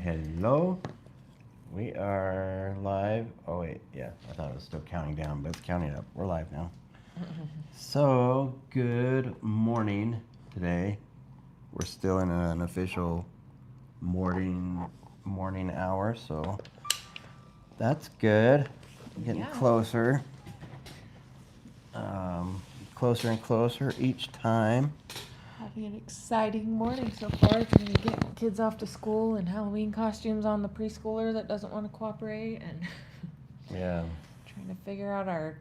Hello. We are live. Oh, wait. Yeah, I thought it was still counting down, but it's counting up. We're live now. So, good morning today. We're still in an official morning hour, so that's good. Getting closer. Closer and closer each time. Having an exciting morning so far. It's going to get kids off to school and Halloween costumes on the preschooler that doesn't want to cooperate and Yeah. trying to figure out our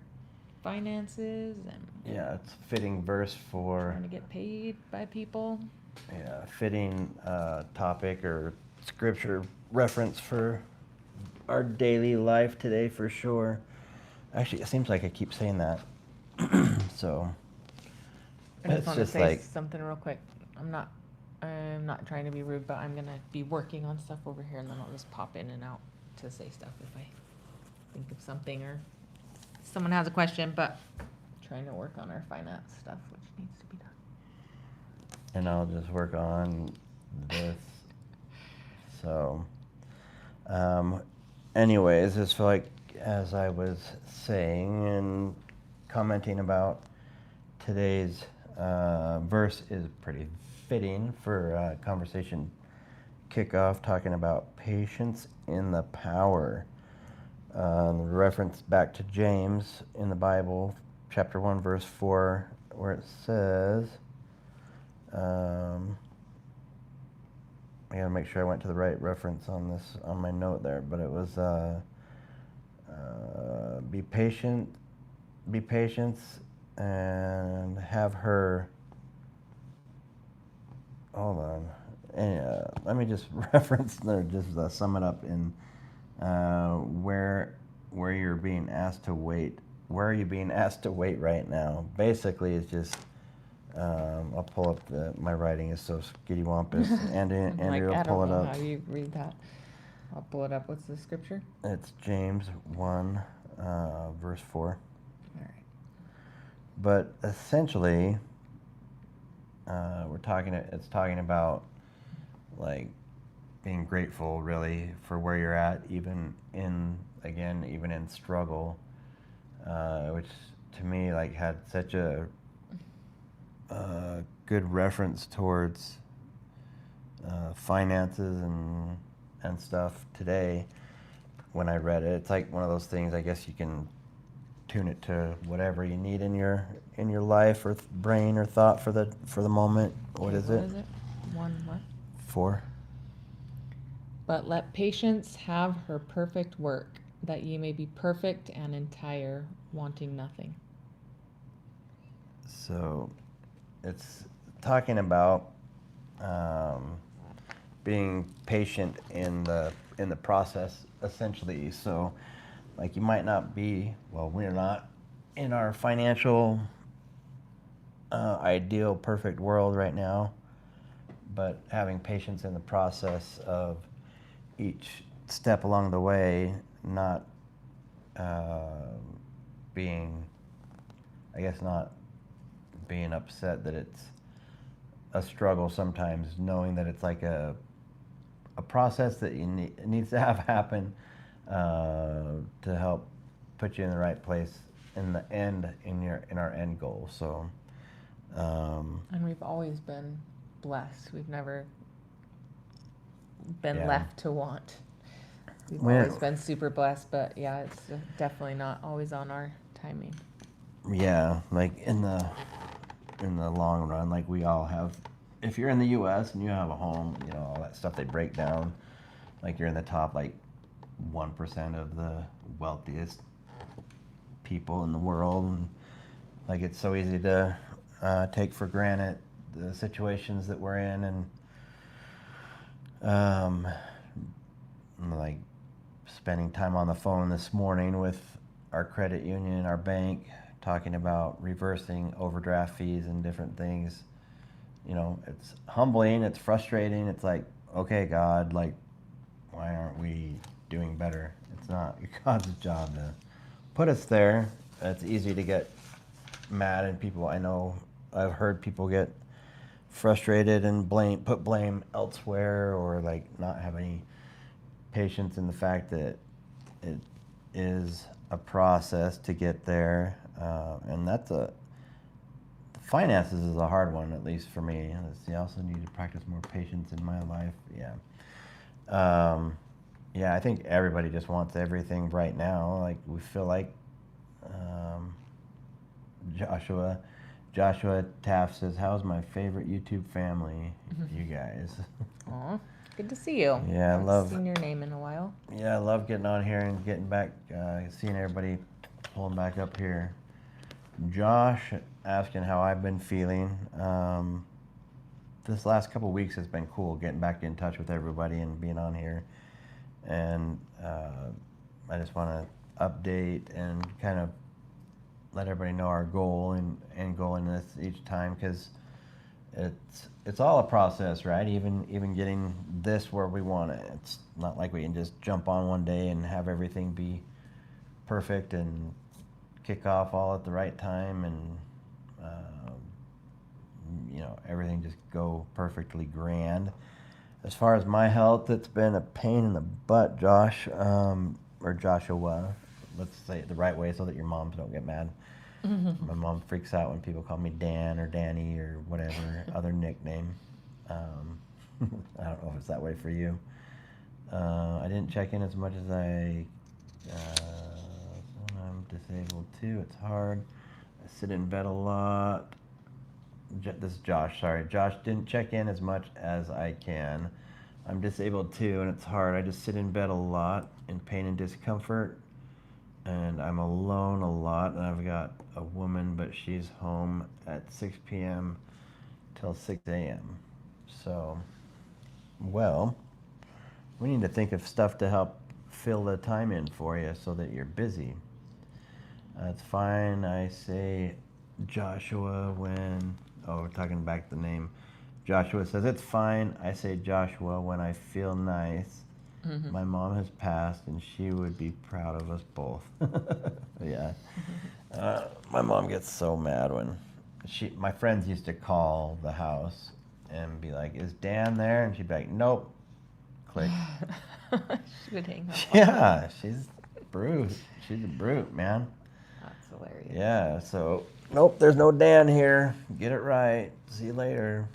finances and It's a fitting verse for trying to get paid by people. fitting topic or scripture reference for our daily life today for sure. Actually, it seems like I keep saying that. So I just it's want to just say like something real quick. I'm not trying to be rude, but I'm going to be working on stuff over here and then I'll just pop in and out to say stuff if I think of something or someone has a question, but trying to work on our finance stuff, which needs to be done. and I'll just work on this. So anyways, it's like as I was saying and commenting about today's verse is pretty fitting for conversation kickoff, talking about patience in the power. Reference back to James in the Bible, chapter 1, verse 4, where it says, I gotta make sure I went to the right reference on this, on my note there, but it was, be patient and have her, hold on, and, let me just reference there, just sum it up in where you're being asked to wait. Where are you being asked to wait right now? Basically, it's just, I'll pull up my writing is so skittywampus. Andrew will pull it up. How do you read that? I'll pull it up. What's the scripture? It's James 1, verse 4. All right. But essentially, it's talking about like being grateful really for where you're at, even in struggle, which to me like had such a good reference towards finances and stuff today. When I read it, it's like one of those things. I guess you can tune it to whatever you need in your life or brain or thought for the moment. What is it? 4. But let patience have her perfect work, that ye may be perfect and entire, wanting nothing. So it's talking about being patient in the process, essentially. So like you might not be, well, we're not in our financial ideal perfect world right now, but having patience in the process of each step along the way, not being upset that it's a struggle sometimes, knowing that it's like a process that needs to have happen to help put you in the right place in the end, in our end goal. So and we've always been blessed. We've never been left to want. We've always been super blessed, but it's definitely not always on our timing. Yeah, like in the long run, like we all have. If you're in the U.S. and you have a home, all that stuff they break down, like you're in the top like 1% of the wealthiest people in the world, and like it's so easy to take for granted the situations that we're in, and like spending time on the phone this morning with our credit union, our bank, talking about reversing overdraft fees and different things. It's humbling, it's frustrating. It's like, okay, God, like, why aren't we doing better? It's not God's job to put us there. It's easy to get mad, and people, I know I've heard people get frustrated and put blame elsewhere, or like not have any patience in the fact that it is a process to get there, and finances is a hard one, at least for me. I also need to practice more patience in my life. Yeah. Yeah, I think everybody just wants everything right now. Like, we feel like Joshua Taft says, "How's my favorite YouTube family? You guys." Aw, good to see you. Yeah, I love. Seen your name in a while. Yeah, I love getting on here and getting back, seeing everybody pulling back up here. Josh asking how I've been feeling. This last couple weeks has been cool, getting back in touch with everybody and being on here. And I just want to update and kind of let everybody know our goal and goal in this each time, because it's all a process, right? Even getting this where we want it. It's not like we can just jump on one day and have everything be perfect and kick off all at the right time and everything just go perfectly grand. As far as my health, it's been a pain in the butt, Josh, or Joshua. Let's say it the right way so that your moms don't get mad. My mom freaks out when people call me Dan or Danny or whatever other nickname. I don't know if it's that way for you. I didn't check in as much as I'm disabled too. It's hard. I sit in bed a lot. This is Josh. Sorry, Josh, didn't check in as much as I can. I'm disabled too, and it's hard. I just sit in bed a lot in pain and discomfort, and I'm alone a lot. And I've got a woman, but she's home at 6 p.m. till 6 a.m. So, well, we need to think of stuff to help fill the time in for you so that you're busy. It's fine, I say Joshua when... Oh, we're talking back the name. Joshua says, "It's fine, I say Joshua when I feel nice. Mm-hmm. My mom has passed and she would be proud of us both." Yeah. My mom gets so mad when my friends used to call the house and be like, "Is Dan there?" And she'd be like, "Nope." Click. She would hang up. Yeah, she's brute. She's a brute, man. That's hilarious. Yeah, so, "Nope, there's no Dan here. Get it right. See you later."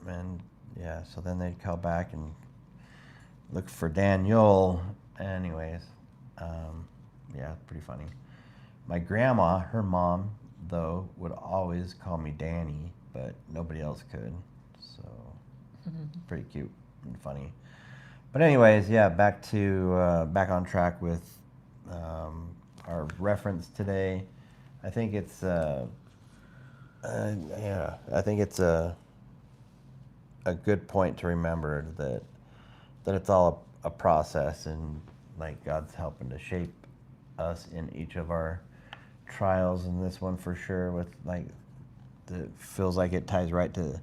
And yeah, so then they'd call back and look for Daniel. Anyways, yeah, pretty funny. My grandma, her mom, though, would always call me Danny, but nobody else could. So, pretty cute and funny. But anyways, yeah, back on track with our reference today. I think it's a good point to remember that it's all a process, and like God's helping to shape us in each of our trials, and this one for sure with like feels like it ties right to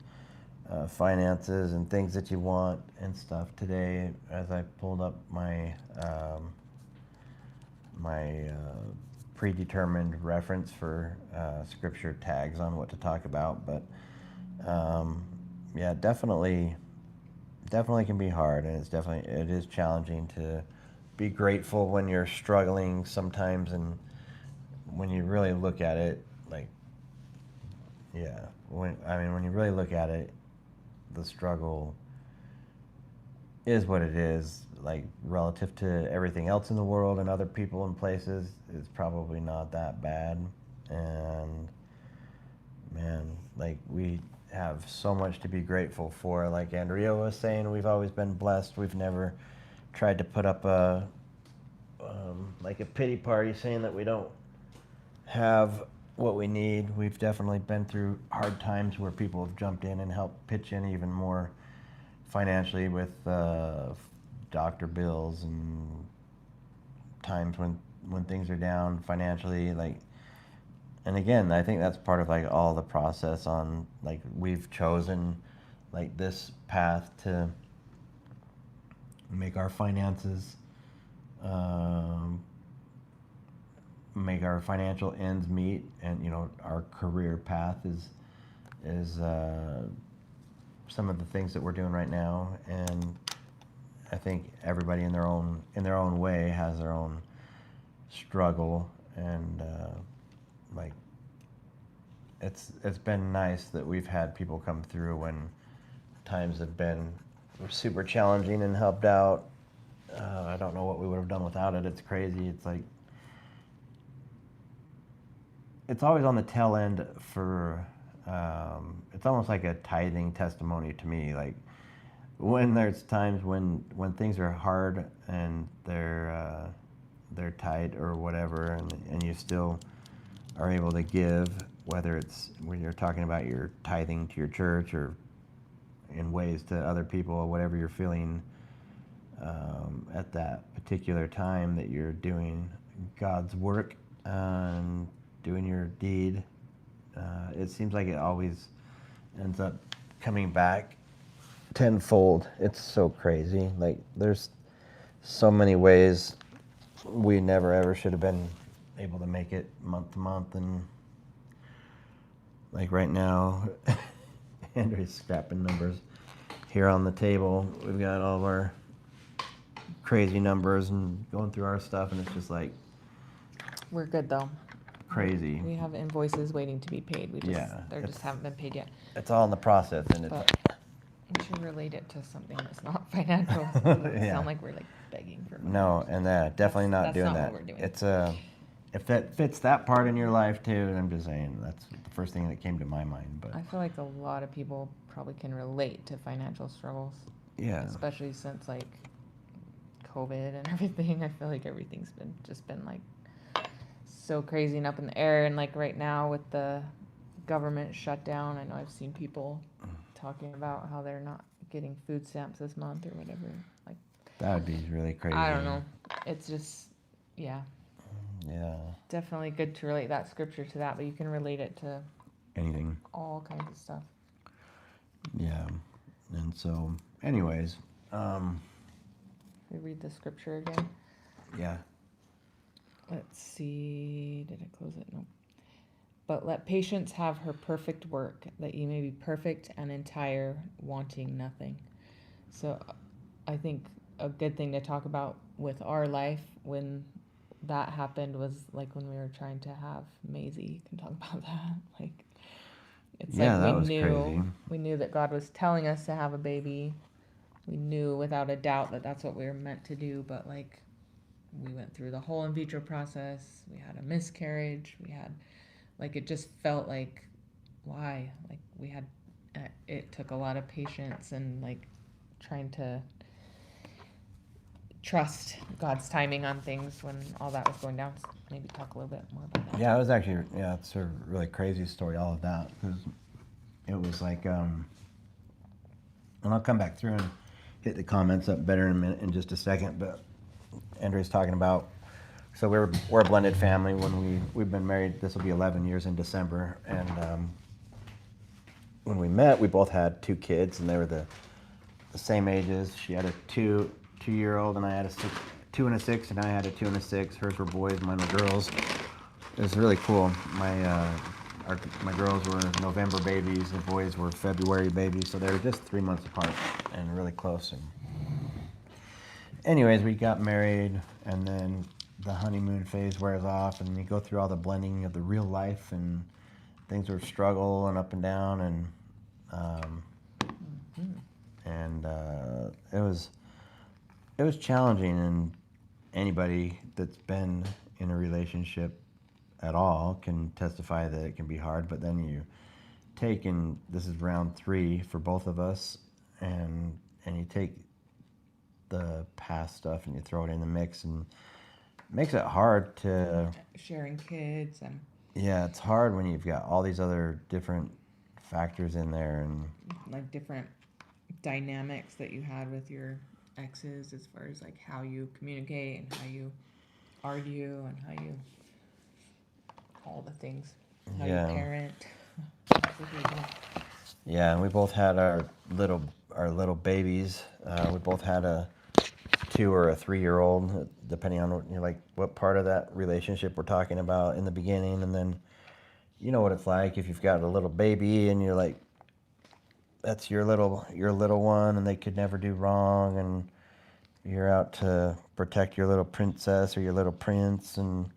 finances and things that you want and stuff. Today, as I pulled up my predetermined reference for scripture tags on what to talk about, but yeah, definitely can be hard, and it is challenging to be grateful when you're struggling sometimes, and when you really look at it, like, yeah, when you really look at it, the struggle is what it is. Like, relative to everything else in the world and other people and places, it's probably not that bad. And man, like, we have so much to be grateful for. Like Andrea was saying, we've always been blessed. We've never tried to put up a pity party saying that we don't have what we need. We've definitely been through hard times where people have jumped in and helped pitch in even more financially with doctor bills and times when things are down financially, like. And again, I think that's part of like all the process on, like, we've chosen like this path to make our finances, make our financial ends meet, and our career path is some of the things that we're doing right now. And I think everybody in their own way has their own struggle, and like it's been nice that we've had people come through when times have been super challenging and helped out. I don't know what we would have done without it. It's crazy. It's like it's always on the tail end for. It's almost like a tithing testimony to me. Like when there's times when things are hard and they're tight or whatever, and you still are able to give, whether it's when you're talking about your tithing to your church or in ways to other people, or whatever you're feeling at that particular time, that you're doing God's work and doing your deed. It seems like it always ends up coming back tenfold. It's so crazy. Like there's so many ways we never ever should have been able to make it month to month, and like right now Andrew's scrapping numbers here on the table. We've got all of our crazy numbers and going through our stuff, and it's just like We're good though. crazy. We have invoices waiting to be paid. We just Yeah, they just haven't been paid yet. It's all in the process, and it's But we should relate it to something that's not financial. So it doesn't Yeah. sound like we're like begging for money. no, and definitely not That's doing not that. what we're doing. It's if that fits that part in your life too, I'm just saying that's the first thing that came to my mind. But I feel like a lot of people probably can relate to financial struggles, yeah, especially since like COVID and everything. I feel like everything's been like so crazy and up in the air. And like right now with the government shutdown, I know I've seen people talking about how they're not getting food stamps this month or whatever. Like that would be really crazy. I don't know. It's just yeah, definitely good to relate that scripture to that, but you can relate it to Anything. all kinds of stuff. Yeah, and so, anyways, We read the scripture again. yeah, Let's see. Did I close it? No. But let patience have her perfect work, that ye may be perfect and entire, wanting nothing. So I think a good thing to talk about with our life when that happened was like when we were trying to have Maisie. You can talk about that. Like it's Yeah, like that we was knew crazy. we knew that God was telling us to have a baby. We knew without a doubt that that's what we were meant to do, but like we went through the whole in vitro process. We had a miscarriage. We had like it just felt like why? Like we had it took a lot of patience and like trying to trust God's timing on things when all that was going down. So maybe talk a little bit more about that. Yeah, it was actually, it's a really crazy story, all of that, because it was like, and I'll come back through and hit the comments up better in a minute, in just a second, but Andrew's talking about, so we're a blended family. When we've been married, this will be 11 years in December, and when we met, we both had 2 kids, and they were the same ages. She had a 2-year-old, and I had a 2 and a 6, and I had a 2 and a 6. Hers were boys, mine were girls. It was really cool. My girls were November babies, the boys were February babies, so they were just 3 months apart and really close. And anyways, we got married, and then the honeymoon phase wears off, and you go through all the blending of the real life, and things were struggle and up and down, and it was challenging, and anybody that's been in a relationship at all can testify that it can be hard. But then you take, and this is round 3 for both of us, and you take the past stuff and you throw it in the mix, and it makes it hard to Sharing kids and yeah, it's hard when you've got all these other different factors in there, and like different dynamics that you had with your exes as far as like how you communicate and how you argue and how you all the things, how Yeah. you parent. yeah, and we both had our little babies. We both had a 2 or a 3-year-old, depending on what part of that relationship we're talking about in the beginning, and then you know what it's like if you've got a little baby and you're like, that's your little one, and they could never do wrong, and you're out to protect your little princess or your little prince, and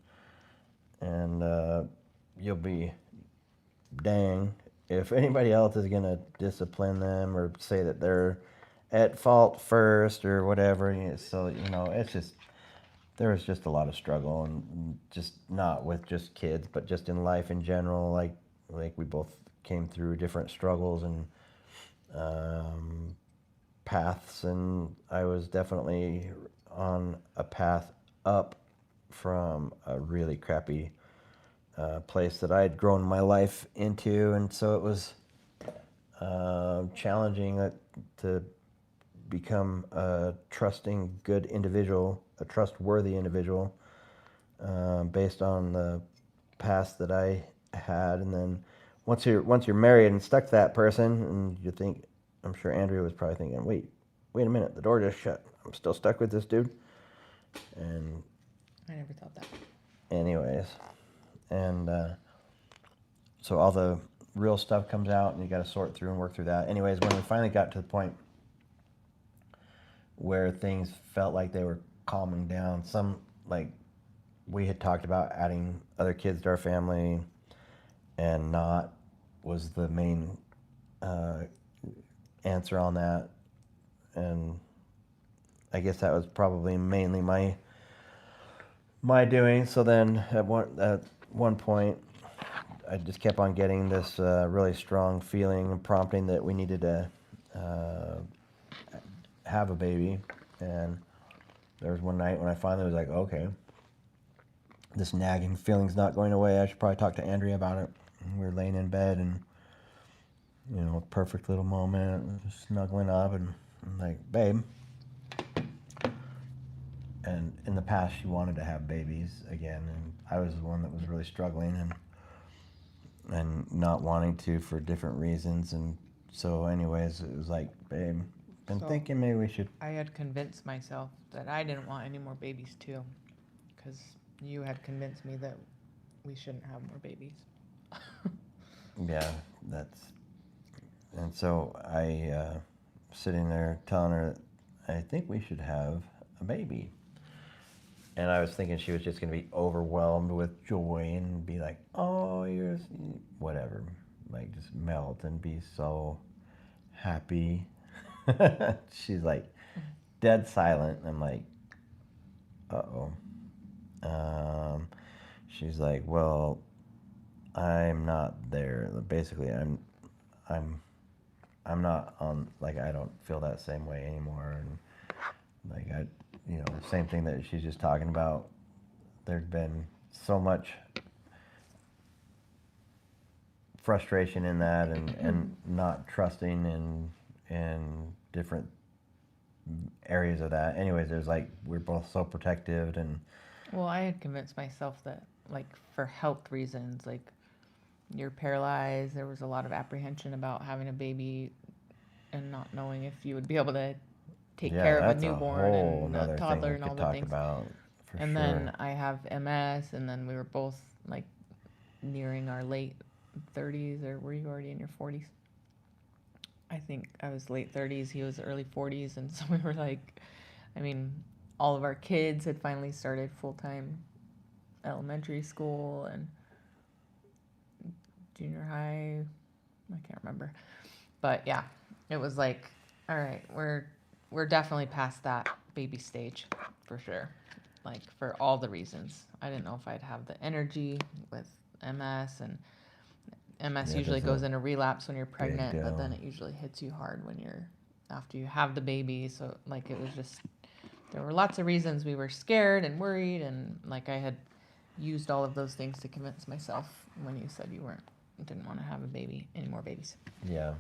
you'll be dang if anybody else is gonna discipline them or say that they're at fault first or whatever. So it's just there was just a lot of struggle, and just not with just kids, but just in life in general. Like we both came through different struggles and um, paths, and I was definitely on a path up from a really crappy place that I had grown my life into, and so it was challenging to become a trusting, good individual, a trustworthy individual, based on the past that I had. And then once you're married and stuck to that person, and you think, I'm sure Andrea was probably thinking, wait a minute, the door just shut. I'm still stuck with this dude. And I never thought that. anyways, and so all the real stuff comes out, and you got to sort through and work through that. Anyways, when we finally got to the point where things felt like they were calming down, like we had talked about adding other kids to our family, and not was the main uh, answer on that. And I guess that was probably mainly my doing. So then at one point, I just kept on getting this really strong feeling and prompting that we needed to uh, have a baby. And there was one night when I finally was like, okay, this nagging feeling's not going away. I should probably talk to Andrea about it. And we were laying in bed, and perfect little moment, just snuggling up, and I'm like, babe. And in the past, she wanted to have babies again, and I was the one that was really struggling and not wanting to for different reasons. And so, anyways, it was like, babe, been So- thinking maybe we should. I had convinced myself that I didn't want any more babies too, because you had convinced me that we shouldn't have more babies. Yeah, and so I sitting there telling her that I think we should have a baby. And I was thinking she was just going to be overwhelmed with joy and be like, oh, you're whatever, like just melt and be so happy. She's like dead silent. I'm like, uh-oh. She's like, well, I'm not there. Basically, I'm I'm not on, like, I don't feel that same way anymore. And like same thing that she's just talking about. There's been so much frustration in that, and not trusting in different areas of that. Anyways, there's like we're both so protective, and Well, I had convinced myself that, like, for health reasons, like, you're paralyzed. There was a lot of apprehension about having a baby and not knowing if you would be able to take yeah, care of a that's a newborn whole and a another thing toddler we and all could the talk things. about for And sure. then I have MS, and then we were both like nearing our late 30s, or were you already in your 40s? I think I was late 30s, he was early 40s, and so we were like, I mean, all of our kids had finally started full-time elementary school and junior high. I can't remember. But yeah, it was like, all right, we're definitely past that baby stage for sure. Like, for all the reasons. I didn't know if I'd have the energy with MS, and MS Yeah, usually that's goes a into relapse when you're pregnant, but then deal. it usually hits you hard when you're after you have the baby. So like, it was just, there were lots of reasons we were scared and worried, and like I had used all of those things to convince myself when you said you didn't want to have a baby, any more babies. Yeah.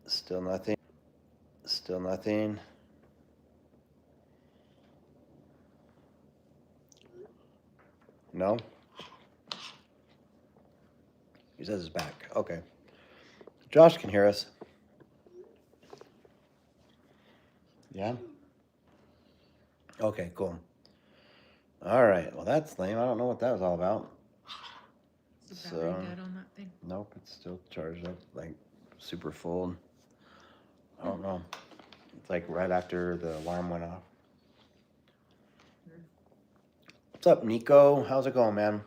Still nothing. Still nothing. No? He says it's back. Okay. Josh can hear us. Yeah? Okay, cool. All right. Well, that's lame. I don't know what that was all about. Is the battery So, dead on that thing? nope, it's still charged up, like super full. I don't know. It's like right after the alarm went off. What's up, Nico? How's it going, man?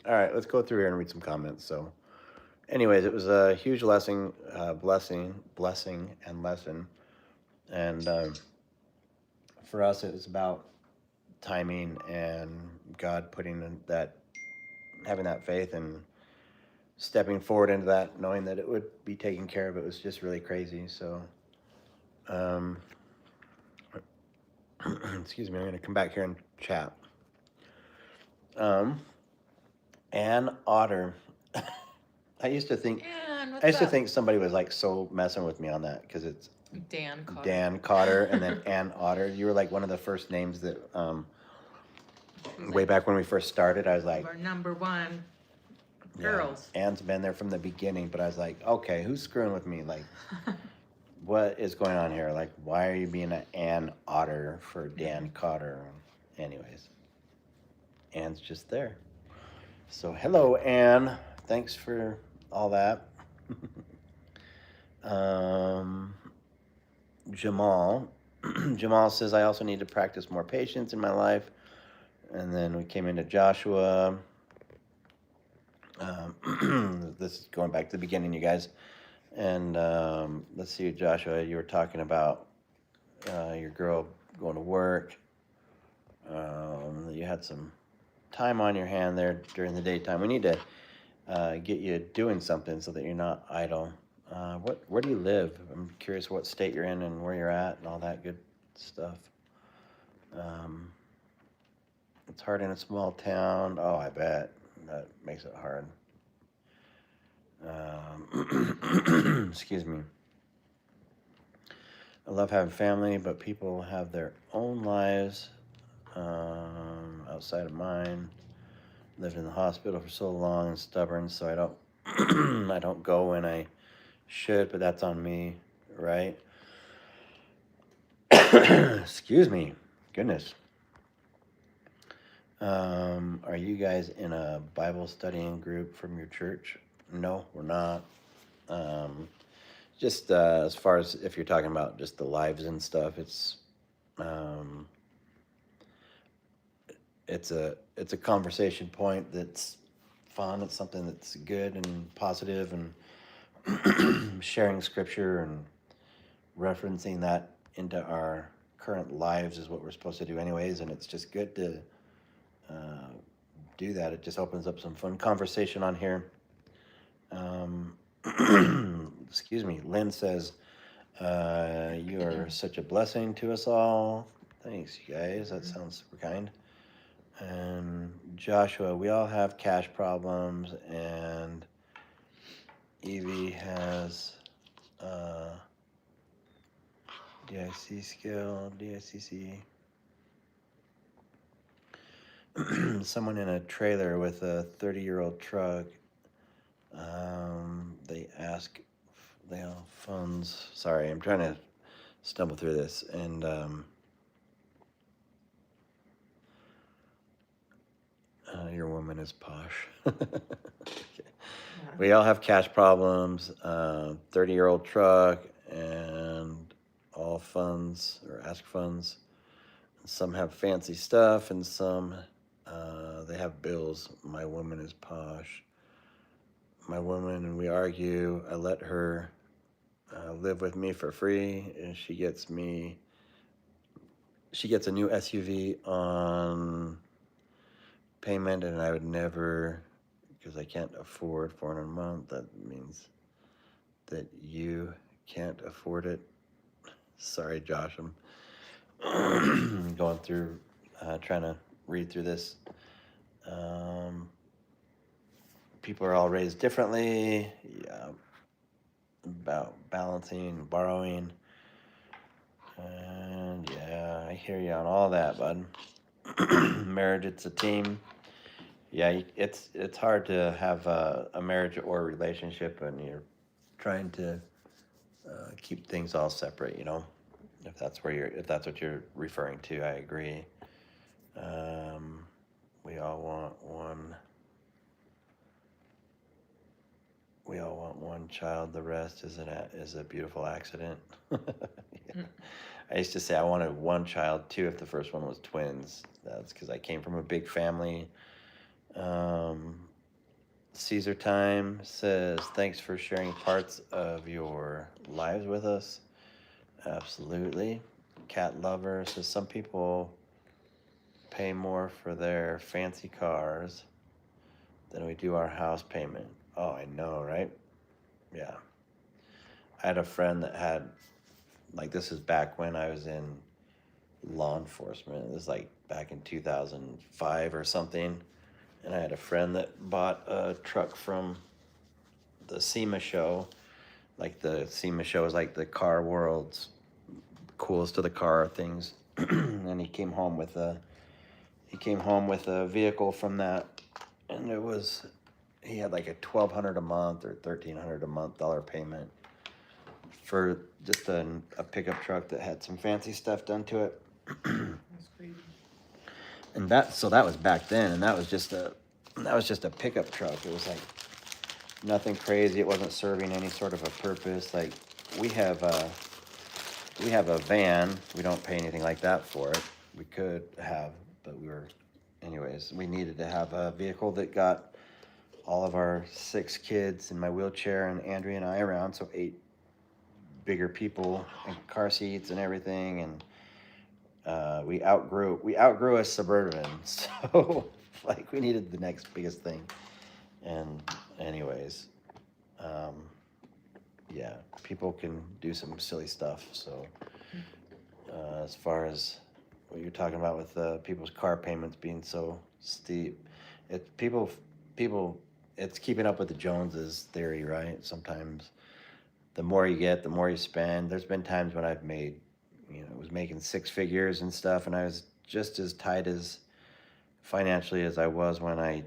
All right, let's go through here and read some comments. So, anyways, it was a huge blessing, and lesson. And for us, it was about timing and God putting in that, having that faith and stepping forward into that, knowing that it would be taken care of. It was just really crazy. So, excuse me, I'm going to come back here and chat. Ann Otter. I used to think somebody was like so messing with me on that because it's Dan Cotter. Dan Cotter and then Ann Otter. You were like one of the first names that way back when we first started. I was like, Our number one yeah, girls. Ann's been there from the beginning, but I was like, okay, who's screwing with me? Like, what is going on here? Like, why are you being an Ann Otter for Dan Cotter? Anyways, Ann's just there. So, hello, Ann. Thanks for all that. Jamal. Jamal says, I also need to practice more patience in my life. And then we came into Joshua. This is going back to the beginning, you guys. And let's see, Joshua, you were talking about your girl going to work. You had some time on your hand there during the daytime. We need to get you doing something so that you're not idle. Where do you live? I'm curious what state you're in and where you're at and all that good stuff. It's hard in a small town. Oh, I bet. That makes it hard. Excuse me. I love having family, but people have their own lives outside of mine. Lived in the hospital for so long and stubborn, so I don't I don't go when I should, but that's on me, right? Excuse me. Goodness. Are you guys in a Bible studying group from your church? No, we're not. Just as far as if you're talking about just the lives and stuff, it's a conversation point that's fun. It's something that's good and positive, and sharing scripture and referencing that into our current lives is what we're supposed to do anyways, and it's just good to do that. It just opens up some fun conversation on here. Excuse me. Lynn says, you are such a blessing to us all. Thanks, you guys. That sounds super kind. And Joshua, we all have cash problems, and Evie has DIC skill, DICC. Someone in a trailer with a 30-year-old truck. They ask, they have funds. Sorry, I'm trying to stumble through this. And your woman is posh. Okay. Yeah. We all have cash problems. 30-year-old truck and all funds or ask funds. Some have fancy stuff and some they have bills. My woman is posh. My woman and we argue. I let her live with me for free, and she gets a new SUV on payment, and I would never, because I can't afford $400 a month. That means that you can't afford it. Sorry, Josh. I'm going through, trying to read through this. People are all raised differently. Yeah. about balancing, borrowing. And yeah, I hear you on all that, bud. Marriage, it's a team. Yeah, it's hard to have a marriage or relationship and you're trying to keep things all separate. If that's what you're referring to, I agree. Um, we all want one. We all want one child. The rest is a beautiful accident. Yeah. Mm. I used to say I wanted one child too if the first one was twins. That's because I came from a big family. Um, Caesar Time says, thanks for sharing parts of your lives with us. Absolutely. Cat Lover says, some people pay more for their fancy cars than we do our house payment. Oh, I know, right? Yeah. I had a friend that had, like, this is back when I was in law enforcement. It was like back in 2005 or something. And I had a friend that bought a truck from the SEMA show. Like the SEMA show is like the car world's coolest to the car things. And he came home with a vehicle from that, and he had like a 1,200 a month or 1,300 a month dollar payment for just a pickup truck that had some fancy stuff done to it. That's crazy. And that was back then, and that was just a pickup truck. It was like nothing crazy. It wasn't serving any sort of a purpose. Like we have a van. We don't pay anything like that for it. We could have, but anyways, we needed to have a vehicle that got all of our 6 kids in my wheelchair and Andrea and I around, so 8 bigger people and car seats and everything. And we outgrew a Suburban, so like we needed the next biggest thing. And anyways, um, yeah, people can do some silly stuff. So as far as what you're talking about with people's car payments being so steep, people, it's keeping up with the Joneses theory, right? Sometimes the more you get, the more you spend. There's been times when I've made, was making 6 figures and stuff, and I was just as tight as financially as I was when I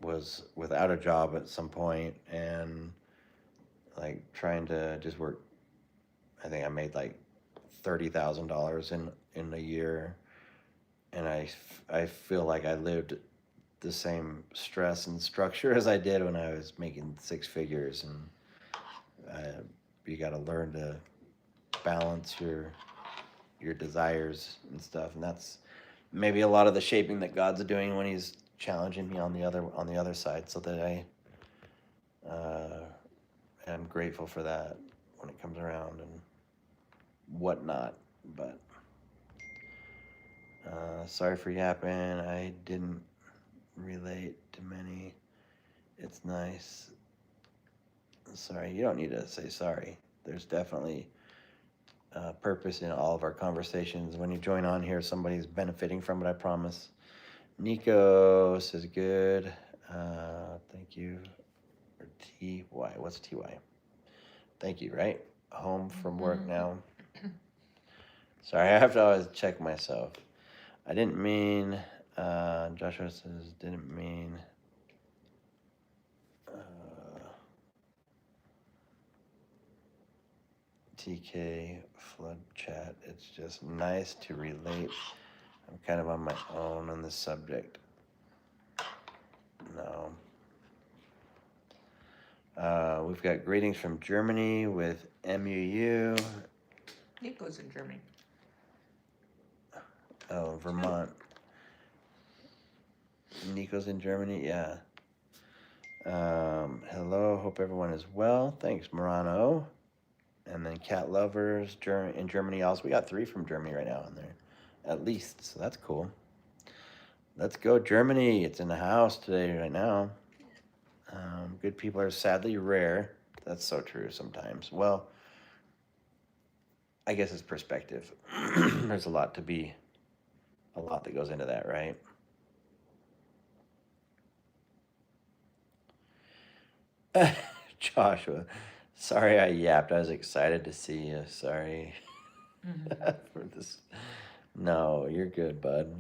was without a job at some point and like trying to just work. I think I made like $30,000 in a year, and I feel like I lived the same stress and structure as I did when I was making 6 figures. And you got to learn to balance your desires and stuff, and that's maybe a lot of the shaping that God's doing when He's challenging me on the other side, so that I am grateful for that when it comes around and whatnot. But sorry for yapping. I didn't relate to many. It's nice. Sorry, you don't need to say sorry. There's definitely purpose in all of our conversations. When you join on here, somebody's benefiting from it, I promise. Nico says good. Thank you. Or TY. What's TY? Thank you, right? Home from work now. Sorry, I have to always check myself. I didn't mean, Joshua says, didn't mean, TK flood chat. It's just nice to relate. I'm kind of on my own on this subject. No. We've got greetings from Germany with MUU. Nico's in Germany. Oh, Vermont. Nico's in Germany, yeah. Hello, hope everyone is well. Thanks, Morano. And then Cat Lovers in Germany also. We got 3 from Germany right now in there, at least. So that's cool. Let's go, Germany. It's in the house today, right now. Good people are sadly rare. That's so true sometimes. Well, I guess it's perspective. There's a lot that goes into that, right? Joshua, Sorry I yapped. I was excited to see you. Sorry for this. No, you're good, bud.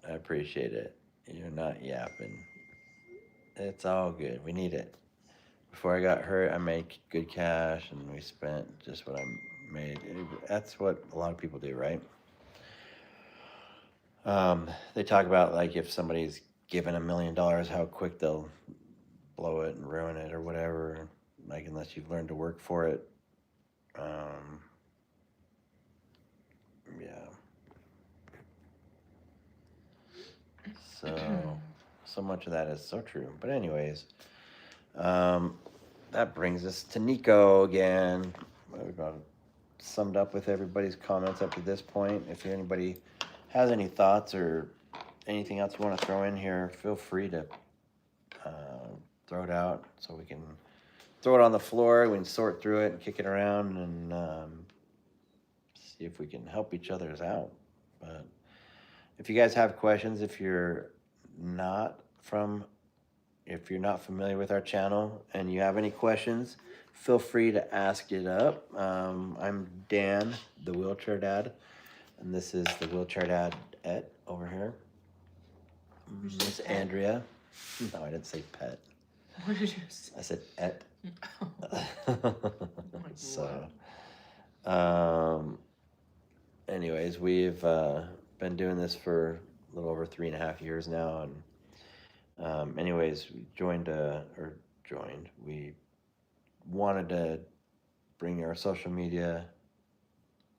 I appreciate it. You're not yapping. It's all good. We need it. Before I got hurt, I made good cash, and we spent just what I made. That's what a lot of people do, right? They talk about like if somebody's given $1 million, how quick they'll blow it and ruin it or whatever. Like unless you've learned to work for it. Yeah. So much of that is so true. But anyways, that brings us to Nico again. We've got summed up with everybody's comments up to this point. If anybody has any thoughts or anything else you want to throw in here, feel free to throw it out so we can throw it on the floor. We can sort through it and kick it around and see if we can help each other's out. But if you guys have questions, if you're not familiar with our channel and you have any questions, feel free to ask it up. I'm Dan, the wheelchair dad, and this is the wheelchair dad over here. Miss Andrea. No, I didn't say pet. What did you say? I said et. So, anyways, we've been doing this for a little over 3.5 years now, and anyways, we wanted to bring our social media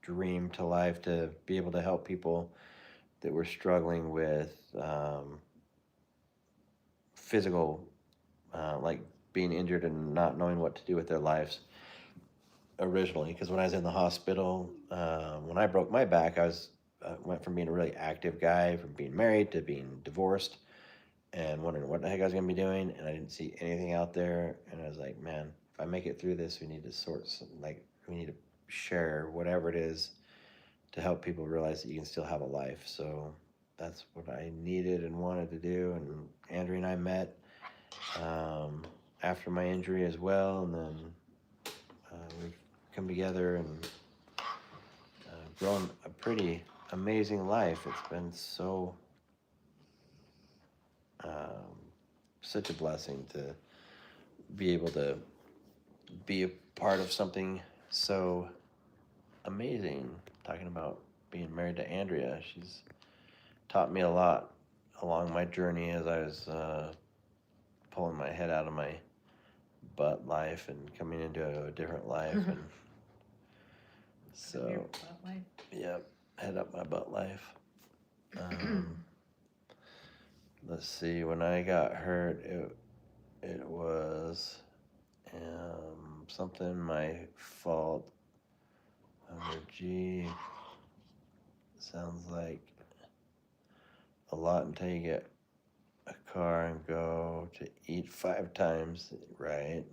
dream to life to be able to help people that were struggling with physical, like being injured and not knowing what to do with their lives originally. Because when I was in the hospital, when I broke my back, I went from being a really active guy, from being married to being divorced, and wondering what the heck I was going to be doing, and I didn't see anything out there, and I was like, man, if I make it through this, we need to share whatever it is to help people realize that you can still have a life. So that's what I needed and wanted to do, and Andrew and I met after my injury as well, and then we've come together and grown a pretty amazing life. It's been such a blessing to be able to be a part of something so amazing. Talking about being married to Andrea, she's taught me a lot along my journey as I was pulling my head out of my butt life and coming into a different life. And so, yep, head up my butt life. Let's see, when I got hurt, it was something my fault. Under G, sounds like a lot until you get a car and go to eat 5 times, right?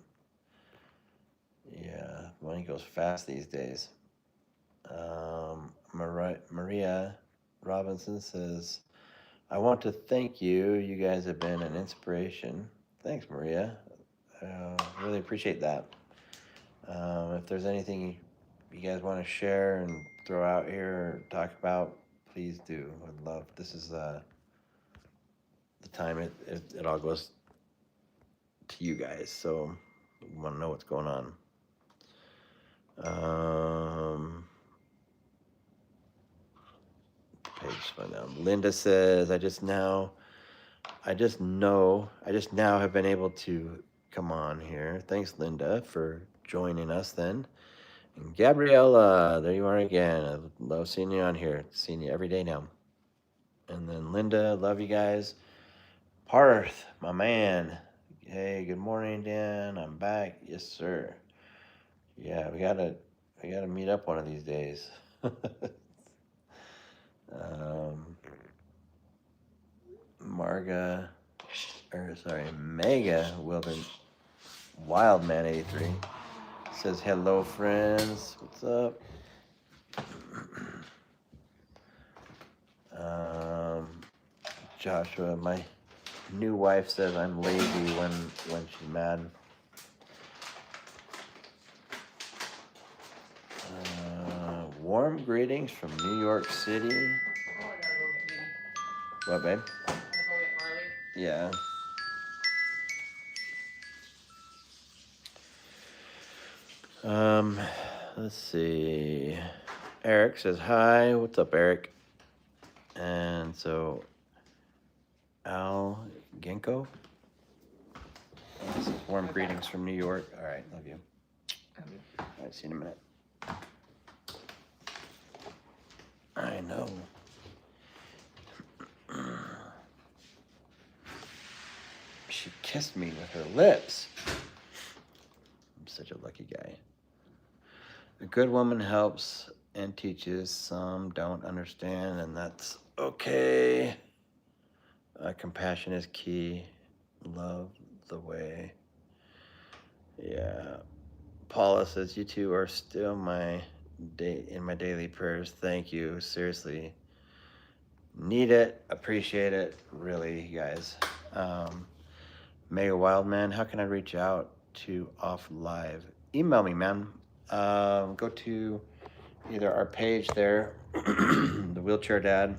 Yeah, money goes fast these days. Maria Robinson says, I want to thank you. You guys have been an inspiration. Thanks, Maria. Really appreciate that. If there's anything you guys want to share and throw out here or talk about, please do. I'd love. This is the time it all goes to you guys. So we want to know what's going on. Page spun down. Linda says, I just now have been able to come on here. Thanks, Linda, for joining us then. And Gabriella, there you are again. I love seeing you on here. Seeing you every day now. And then Linda, love you guys. Parth, my man. Hey, good morning, Dan. I'm back. Yes, sir. Yeah, we gotta meet up one of these days. Mega Wildman 83 says hello, friends. What's up? Joshua, my new wife says I'm lazy when she's mad. Warm greetings from New York City. Oh, I gotta go get Dee. What, babe? I gotta go get Marley. Yeah. Let's see. Eric says hi. What's up, Eric? And so, Al Ginkgo. This is warm greetings from New York. All right, love you. All right, see you in a minute. I know. She kissed me with her lips. I'm such a lucky guy. A good woman helps and teaches. Some don't understand, and that's okay. Compassion is key. Love the way. Yeah. Paula says, you two are still in my daily prayers. Thank you. Seriously. Need it. Appreciate it. Really, you guys. Mega Wildman, how can I reach out to Off Live? Email me, man. Go to either our page there, the Wheelchair Dad.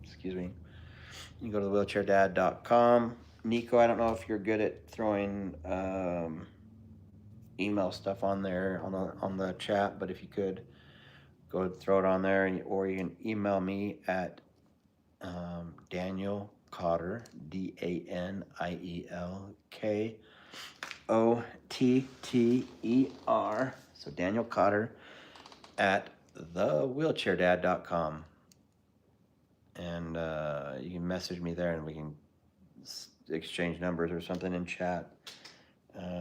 Excuse me. You can go to thewheelchairdad.com. Nico, I don't know if you're good at throwing email stuff on there on the chat, but if you could go throw it on there, or you can email me at Daniel Cotter, DanielKotter. So Daniel Cotter at thewheelchairdad.com. And you can message me there and we can exchange numbers or something in chat.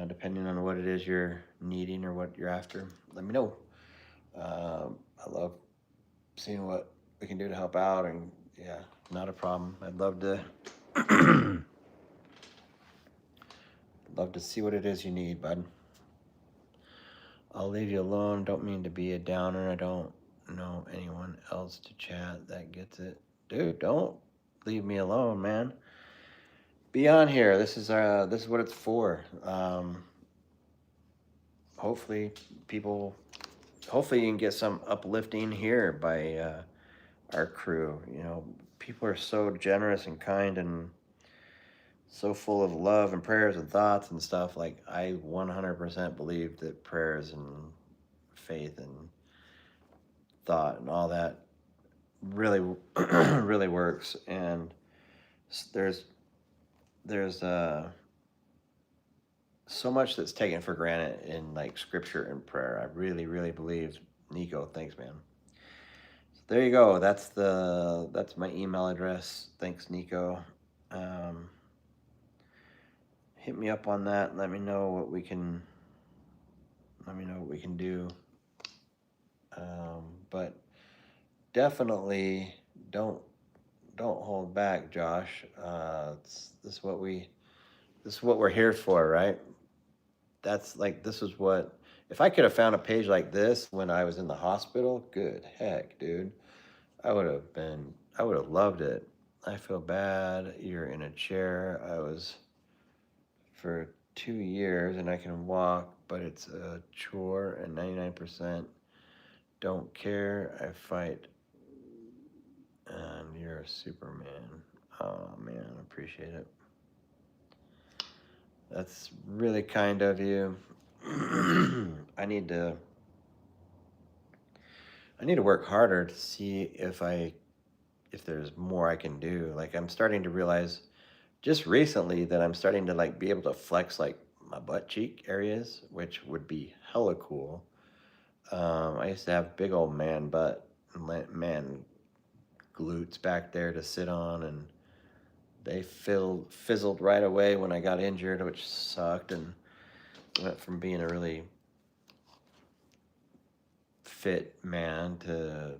Depending on what it is you're needing or what you're after, let me know. I love seeing what we can do to help out, and yeah, not a problem. I'd love to love to see what it is you need, bud. I'll leave you alone. Don't mean to be a downer. I don't know anyone else to chat that gets it. Dude, don't leave me alone, man. Be on here. This is what it's for. Hopefully you can get some uplifting here by our crew. You know, people are so generous and kind and so full of love and prayers and thoughts and stuff. Like, I 100% believe that prayers and faith and thought and all that really really works. And there's so much that's taken for granted in like scripture and prayer. I really believe. Nico, thanks, man. So there you go. That's my email address. Thanks, Nico. Hit me up on that. Let me know what we can do. But definitely don't hold back, Josh. This is what we're here for, right? That's like, this is what, if I could have found a page like this when I was in the hospital, good heck, dude. I would have loved it. I feel bad. You're in a chair. I was for 2 years and I can walk, but it's a chore, and 99% don't care. I fight, and you're a Superman. Oh man, I appreciate it. That's really kind of you. I need to work harder to see if there's more I can do. Like, I'm starting to realize just recently that I'm starting to like be able to flex like my butt cheek areas, which would be hella cool. I used to have big old man butt, man glutes back there to sit on, and they fizzled right away when I got injured, which sucked, and went from being a really fit man to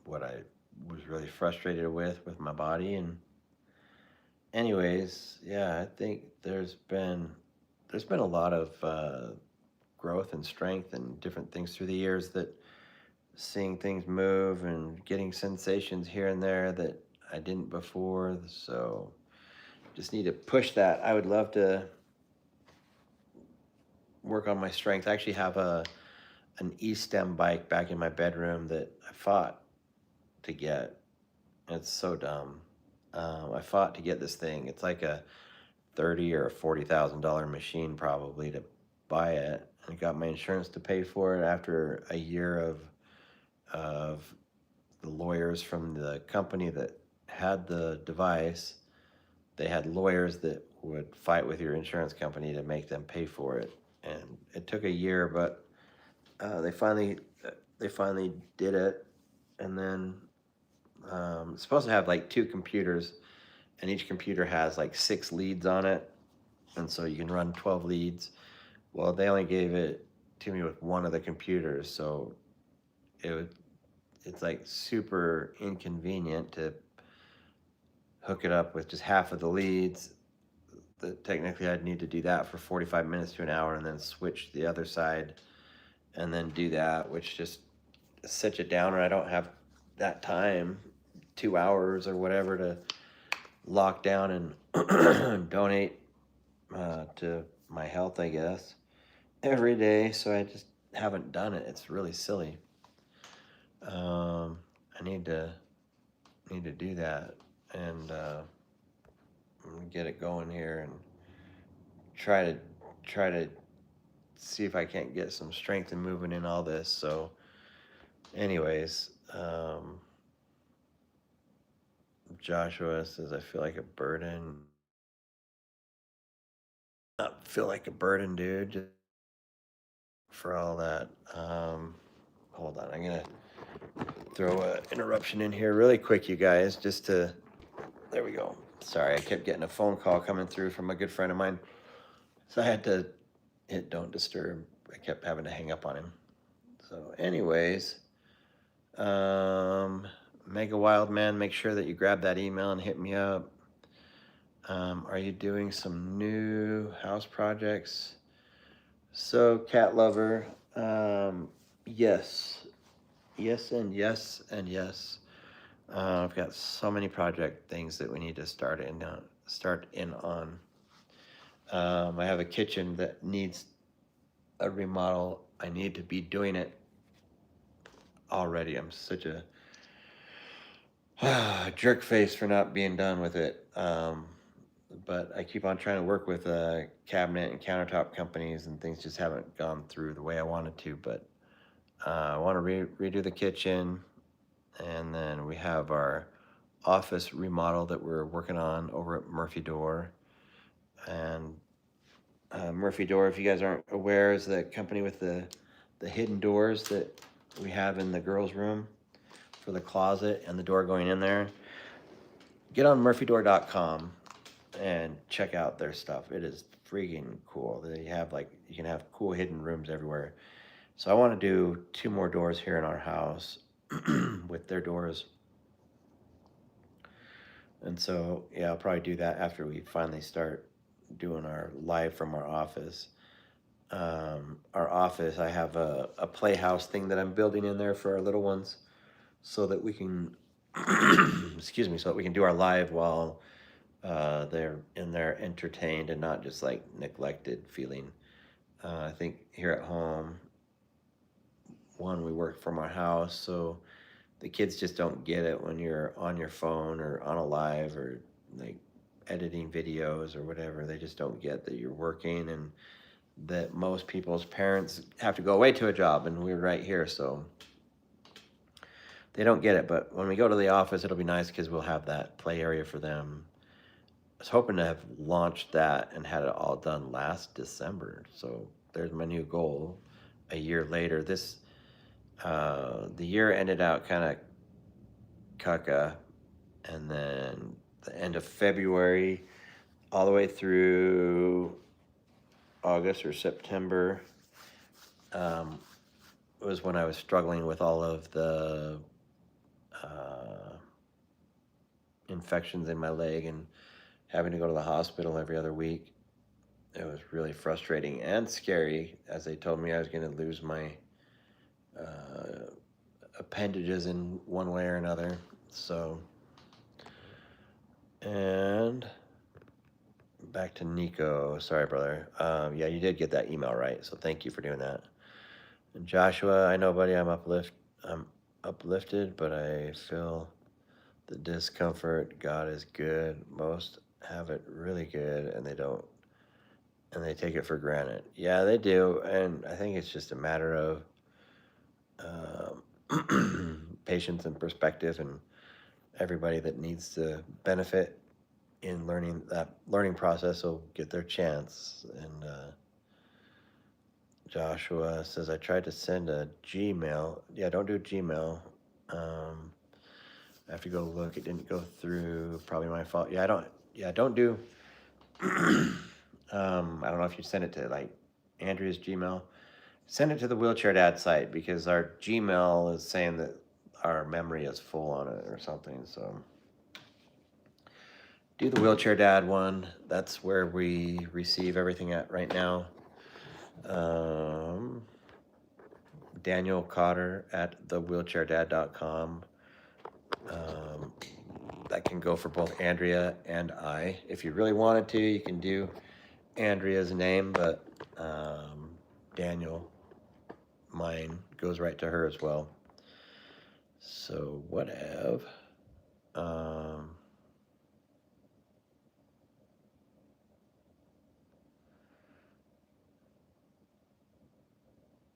what I was really frustrated with my body. And anyways, yeah, I think there's been a lot of growth and strength and different things through the years, that seeing things move and getting sensations here and there that I didn't before. So just need to push that. I would love to work on my strength. I actually have an E-stem bike back in my bedroom that I fought to get. It's so dumb. I fought to get this thing. It's like a $30,000 or $40,000 machine probably to buy it. And I got my insurance to pay for it after a year of the lawyers from the company that had the device. They had lawyers that would fight with your insurance company to make them pay for it, and it took a year, but they finally did it. And then it's supposed to have like two computers, and each computer has like 6 leads on it, and so you can run 12 leads. Well, they only gave it to me with one of the computers, so it's like super inconvenient to hook it up with just half of the leads. Technically I'd need to do that for 45 minutes to an hour and then switch the other side and then do that, which just is such a downer. I don't have that time, 2 hours or whatever, to lock down and donate to my health, I guess, every day. So I just haven't done it. It's really silly. I need to do that and get it going here and try to see if I can't get some strength and movement in all this. So anyways, Joshua says, I feel like a burden. Not feel like a burden, dude, just for all that. Hold on, I'm gonna throw an interruption in here really quick, you guys, just to, there we go. Sorry, I kept getting a phone call coming through from a good friend of mine, so I had to hit don't disturb. I kept having to hang up on him. So anyways, Mega Wild Man, make sure that you grab that email and hit me up. Are you doing some new house projects? So, Cat Lover, yes. Yes and yes and yes. I've got so many project things that we need to start in on. I have a kitchen that needs a remodel. I need to be doing it already. I'm such a jerk face for not being done with it. But I keep on trying to work with cabinet and countertop companies, and things just haven't gone through the way I wanted to. But I want to redo the kitchen, and then we have our office remodel that we're working on over at Murphy Door. And Murphy Door, if you guys aren't aware, is the company with the hidden doors that we have in the girls' room for the closet and the door going in there. Get on murphydoor.com and check out their stuff. It is freaking cool. They have you can have cool hidden rooms everywhere. So I want to do 2 more doors here in our house with their doors. And so, yeah, I'll probably do that after we finally start doing our live from our office. Our office, I have a playhouse thing that I'm building in there for our little ones so that we can, excuse me, so that we can do our live while they're in there entertained and not just like neglected feeling. I think here at home, we work from our house, so the kids just don't get it when you're on your phone or on a live or like editing videos or whatever. They just don't get that you're working and that most people's parents have to go away to a job and we're right here, so they don't get it. But when we go to the office, it'll be nice because we'll have that play area for them. I was hoping to have launched that and had it all done last December. So there's my new goal. A year later, the year ended out kind of caca, and then the end of February, all the way through August or September, was when I was struggling with all of the infections in my leg and having to go to the hospital every other week. It was really frustrating and scary, as they told me I was going to lose my appendages in one way or another. So, and back to Nico. Sorry, brother. Yeah, you did get that email right, so thank you for doing that. And Joshua, I know, buddy, I'm uplifted, but I feel the discomfort. God is good. Most have it really good, and they take it for granted. Yeah, they do, and I think it's just a matter of patience and perspective, and everybody that needs to benefit in learning that learning process will get their chance. And Joshua says, I tried to send a Gmail. Yeah, don't do Gmail. I have to go look. It didn't go through. Probably my fault. Yeah, I don't. Yeah, don't do. I don't know if you send it to like Andrea's Gmail. Send it to the Wheelchair Dad site because our Gmail is saying that our memory is full on it or something. So do the Wheelchair Dad one. That's where we receive everything at right now. Daniel Cotter at thewheelchairdad.com. That can go for both Andrea and I. If you really wanted to, you can do Andrea's name, but Daniel, mine, goes right to her as well. So whatever.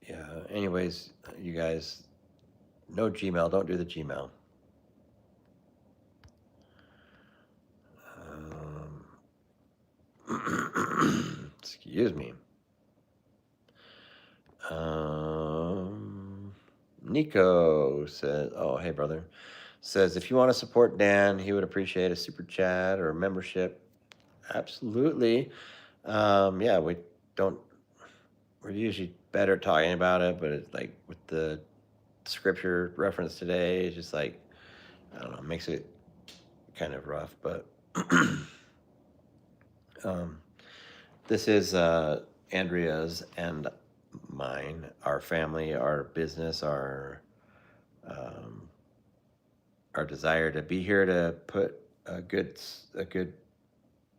Yeah, anyways, you guys, no Gmail, don't do the Gmail. Excuse me. Nico says, oh, hey, brother. Says, if you want to support Dan, he would appreciate a super chat or a membership. Absolutely. Yeah, we're usually better talking about it, but it's like with the scripture reference today, it's just like, I don't know, makes it kind of rough, but this is Andrea's and mine, our family, our business, our desire to be here to put a good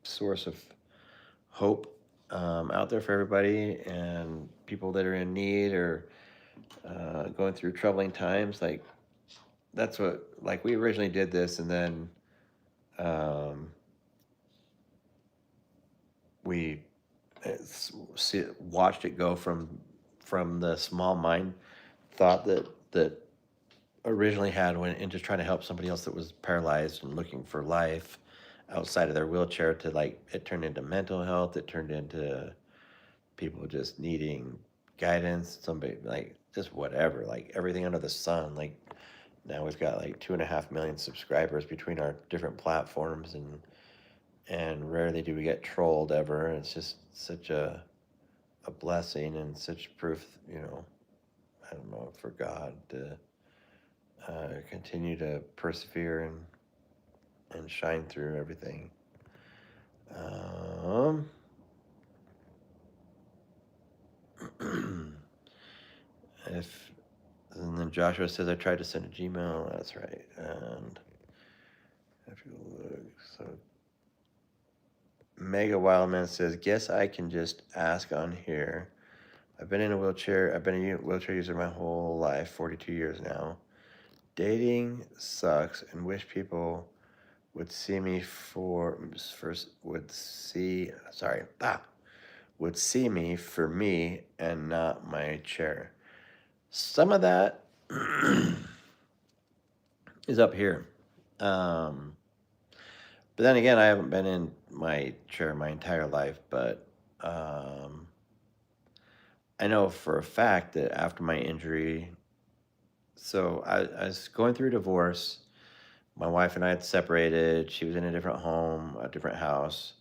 source of hope out there for everybody and people that are in need or going through troubling times. Like that's what, like, we originally did this, and then we watched it go from the small mind thought that originally had when into trying to help somebody else that was paralyzed and looking for life outside of their wheelchair, to like it turned into mental health. It turned into people just needing guidance, somebody like just whatever, like everything under the sun. Like now we've got like 2.5 million subscribers between our different platforms, and rarely do we get trolled ever. It's just such a blessing and such proof, I don't know, for God to continue to persevere and shine through everything. If and then Joshua says, I tried to send a Gmail. That's right. And if you look, so Mega Wildman says, guess I can just ask on here. I've been a wheelchair user my whole life, 42 years now. Dating sucks and wish people would see me would see me for me and not my chair. Some of that is up here. But then again, I haven't been in my chair my entire life, but I know for a fact that after my injury, so I was going through divorce. My wife and I had separated. She was in a different home, a different house.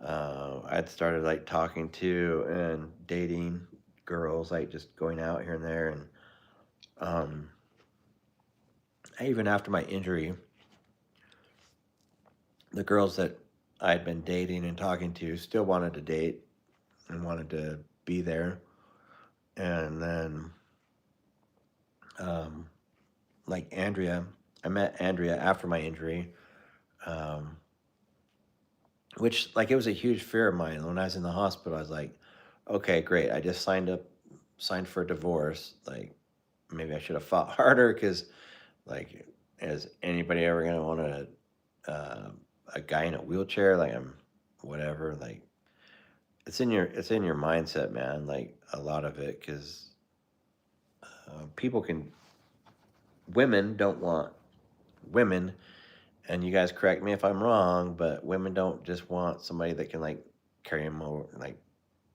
I had started like talking to and dating girls, like just going out here and there. And even after my injury, the girls that I'd been dating and talking to still wanted to date and wanted to be there. And then, like Andrea, I met Andrea after my injury, which, like, it was a huge fear of mine. When I was in the hospital, I was like, okay, great. I just signed up signed for a divorce, like maybe I should have fought harder because, like, is anybody ever gonna want a guy in a wheelchair? Like, I'm whatever. Like, it's in your mindset, man. Like a lot of it, because people can women don't want women, and you guys correct me if I'm wrong, but women don't just want somebody that can like carry them over, like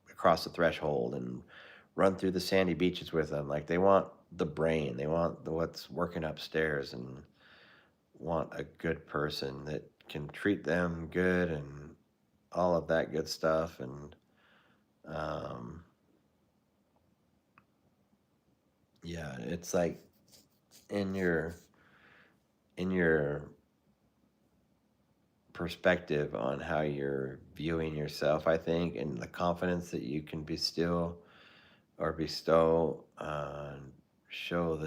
across the threshold and run through the sandy beaches with them. Like they want the brain, they want what's working upstairs, and want a good person that can treat them good and all of that good stuff. And um, yeah, it's like in your perspective on how you're viewing yourself, I think, and the confidence that you can bestow, show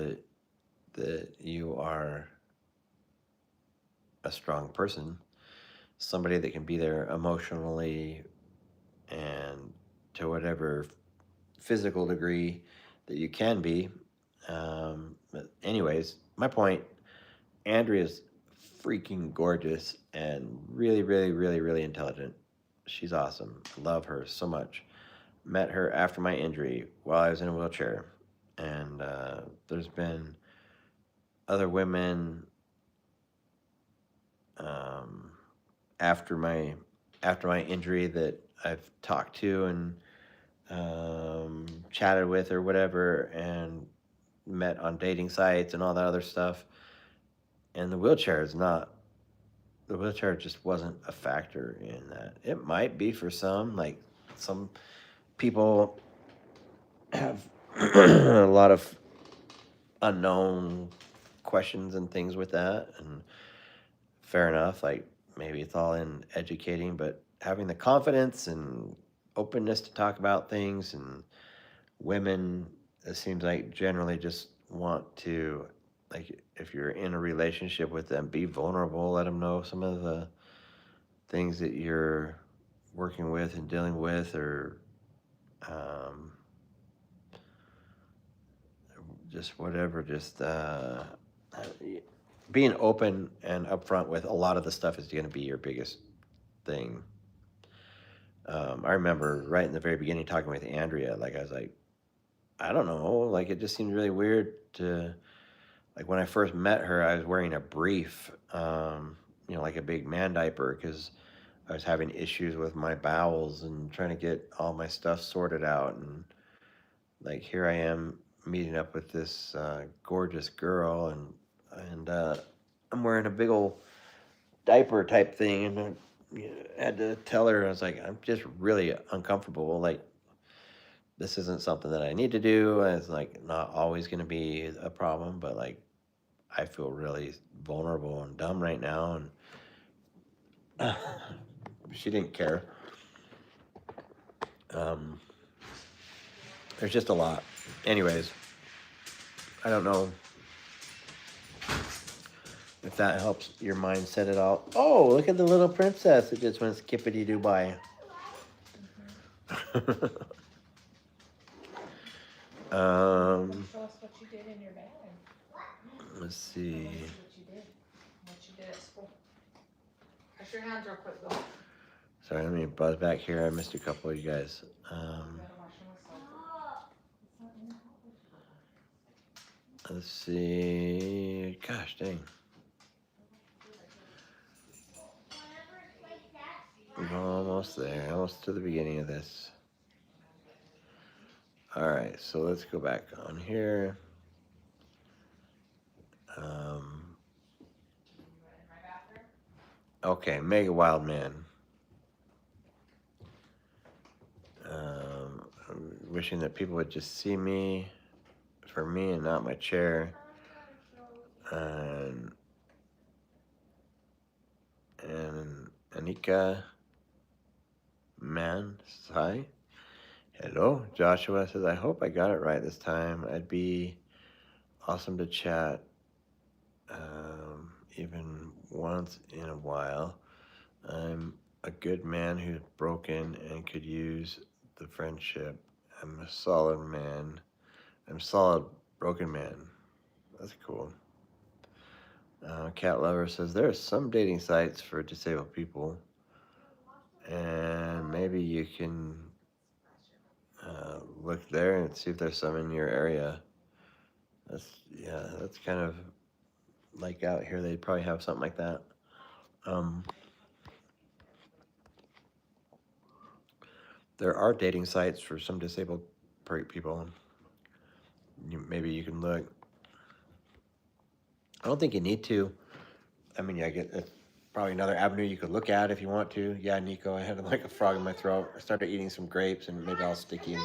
that you are a strong person, somebody that can be there emotionally and to whatever physical degree that you can be. But anyways, my point, Andrea's freaking gorgeous and really, really, really, really intelligent. She's awesome. I love her so much. Met her after my injury while I was in a wheelchair. And there's been other women um, after my injury that I've talked to and chatted with or whatever, and met on dating sites and all that other stuff. And the wheelchair just wasn't a factor in that. It might be for some, like some people have a lot of unknown questions and things with that, and fair enough. Like maybe it's all in educating, but having the confidence and openness to talk about things, and women, it seems like generally just want to, like if you're in a relationship with them, be vulnerable, let them know some of the things that you're working with and dealing with, or um, just whatever, just being open and upfront with a lot of the stuff is going to be your biggest thing. I remember right in the very beginning talking with Andrea, like I was like, I don't know, like it just seemed really weird to, like when I first met her, I was wearing a brief, like a big man diaper, because I was having issues with my bowels and trying to get all my stuff sorted out. And like here I am meeting up with this gorgeous girl, and I'm wearing a big old diaper type thing, and I had to tell her, I was like, I'm just really uncomfortable. Like this isn't something that I need to do. And it's like not always going to be a problem, but like I feel really vulnerable and dumb right now. And she didn't care. Um, there's just a lot. Anyways, I don't know if that helps your mind set it all. Oh, look at the little princess that just went skippity doo by. Show us what you did in your bag. Let's see. What you did at school. Wash your hands real quick though. Sorry, let me buzz back here. I missed a couple of you guys. You gotta wash them with soap. Let's see. Gosh dang. We're almost there. Almost to the beginning of this. Alright, so let's go back on here. Okay, Mega Wild Man. Wishing that people would just see me for me and not my chair. And Anika Man says hi. Hello. Joshua says, I hope I got it right this time. I'd be awesome to chat even once in a while. I'm a good man who's broken and could use the friendship. I'm a solid man I'm solid broken man. That's cool. Cat Lover says there are some dating sites for disabled people, and maybe you can look there and see if there's some in your area. That's kind of like out here. They'd probably have something like that. There are dating sites for some disabled people. Maybe you can look. I don't think you need to. I mean, yeah, it's probably another avenue you could look at if you want to. Yeah, Nico, I had like a frog in my throat. I started eating some grapes, and maybe I'll stick you.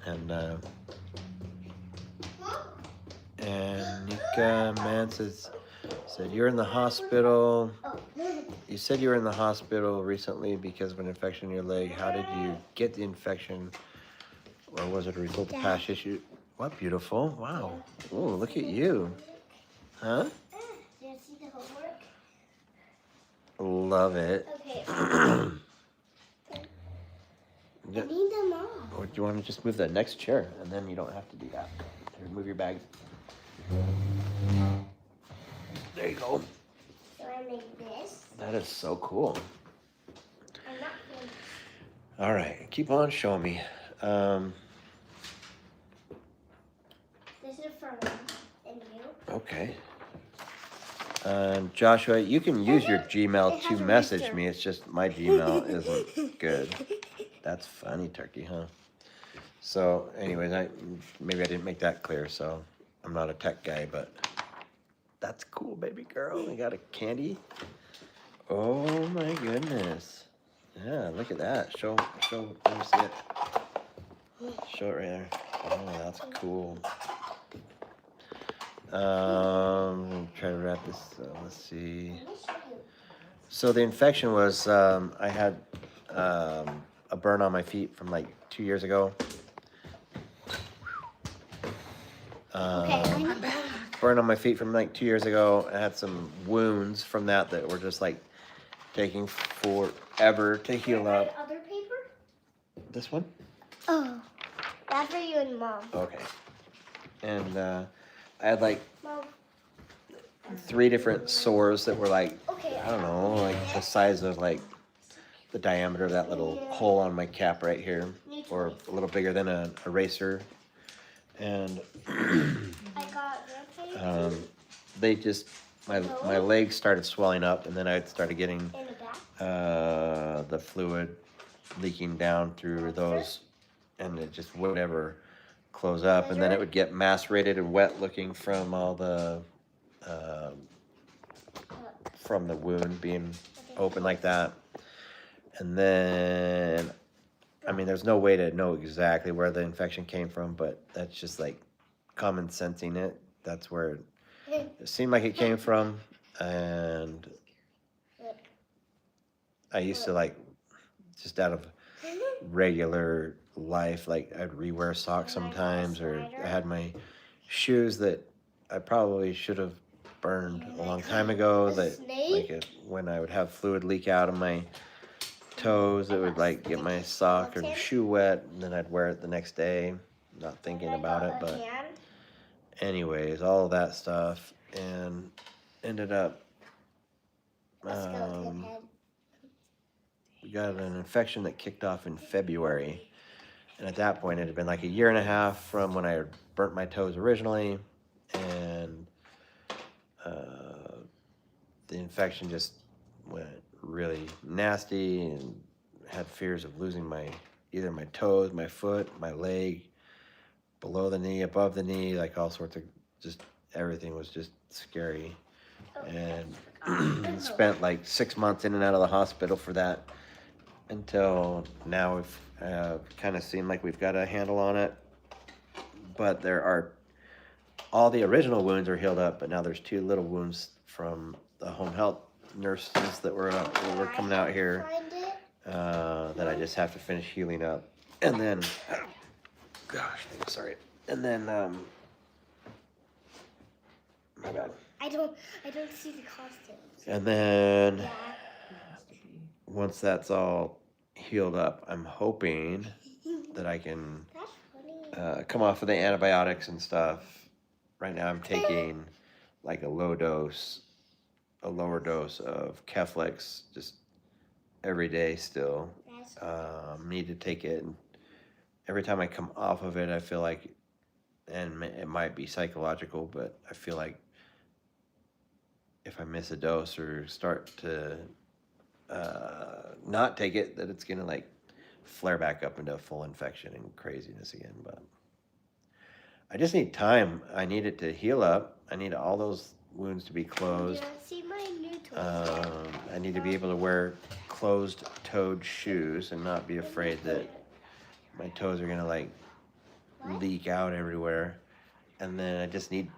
And Nika Man said you're in the hospital. You said you were in the hospital recently because of an infection in your leg. How did you get the infection, or was it a result of past issue? What beautiful! Wow. Oh, look at you. Huh? Did you see the homework? Love it. Okay. Yeah. I need them all. Or do you want to just move the next chair, and then you don't have to do that? Here, move your bag. There you go. So I make this. That is so cool. I'm not going to. All right, keep on showing me. This is for me and you. Okay. Joshua, you can use your Gmail it to has a message rooster. me. It's just my Gmail isn't good. That's funny, Turkey, huh? So, anyways, maybe I didn't make that clear. So, I'm not a tech guy, but that's cool, baby girl. We got a candy. Oh my goodness. Yeah, look at that. Show. Let me see it. Show it right there. Oh, that's cool. Try to wrap this. Let's see. Let me show you. So the infection was I had a burn on my feet from like 2 years ago. Okay, Burn on my feet from like 2 years ago. I had some wounds from that were just like taking forever to heal up. Other paper? This one? Oh, that's for you and Mom. Okay. And I had like Mom. 3 different sores that were like, Okay. I don't know, like the size of like the diameter of that little hole on my cap right here, or a little bigger than an eraser. And I got your paper they just, my legs started swelling up, and then I started getting in the back. the fluid leaking down through those, and it just would never close up. And then it would get macerated and wet looking from all the from the wound being open like that. And then, I mean, there's no way to know exactly where the infection came from, but that's just like common sensing it. That's where it seemed like it came from. And I used to like, just out of regular life, like I'd rewear socks sometimes, or I had my shoes that I probably should have burned a long time ago, that like when I would have fluid leak out of my toes, it would like get my sock or shoe wet, and then I'd wear it the next day, not thinking about it. But anyways, all of that stuff, and ended up we got an infection that kicked off in February, and at that point it had been like 1.5 years from when I had burnt my toes originally, and the infection just went really nasty, and had fears of losing either my toes, my foot, my leg, below the knee, above the knee, like all sorts of, just everything was just scary. And spent like 6 months in and out of the hospital for that, until now we've kind of seemed like we've got a handle on it. But all the original wounds are healed up, but now there's 2 little wounds from the home health nurses that were coming out here that I just have to finish healing up. And then, gosh, sorry. And then, my bad. I don't see the costumes. And then, once that's all healed up, I'm hoping that I can That's funny. come off of the antibiotics and stuff. Right now I'm taking like a lower dose of Keflex just every day still. Need to take it. And every time I come off of it, I feel like, and it might be psychological, but I feel like if I miss a dose or start to not take it, that it's gonna like flare back up into full infection and craziness again. But I just need time. I need it to heal up. I need all those wounds to be closed. See my new toys. I need to be able to wear closed-toed shoes and not be afraid that my toes are gonna like leak out everywhere. And then I just need,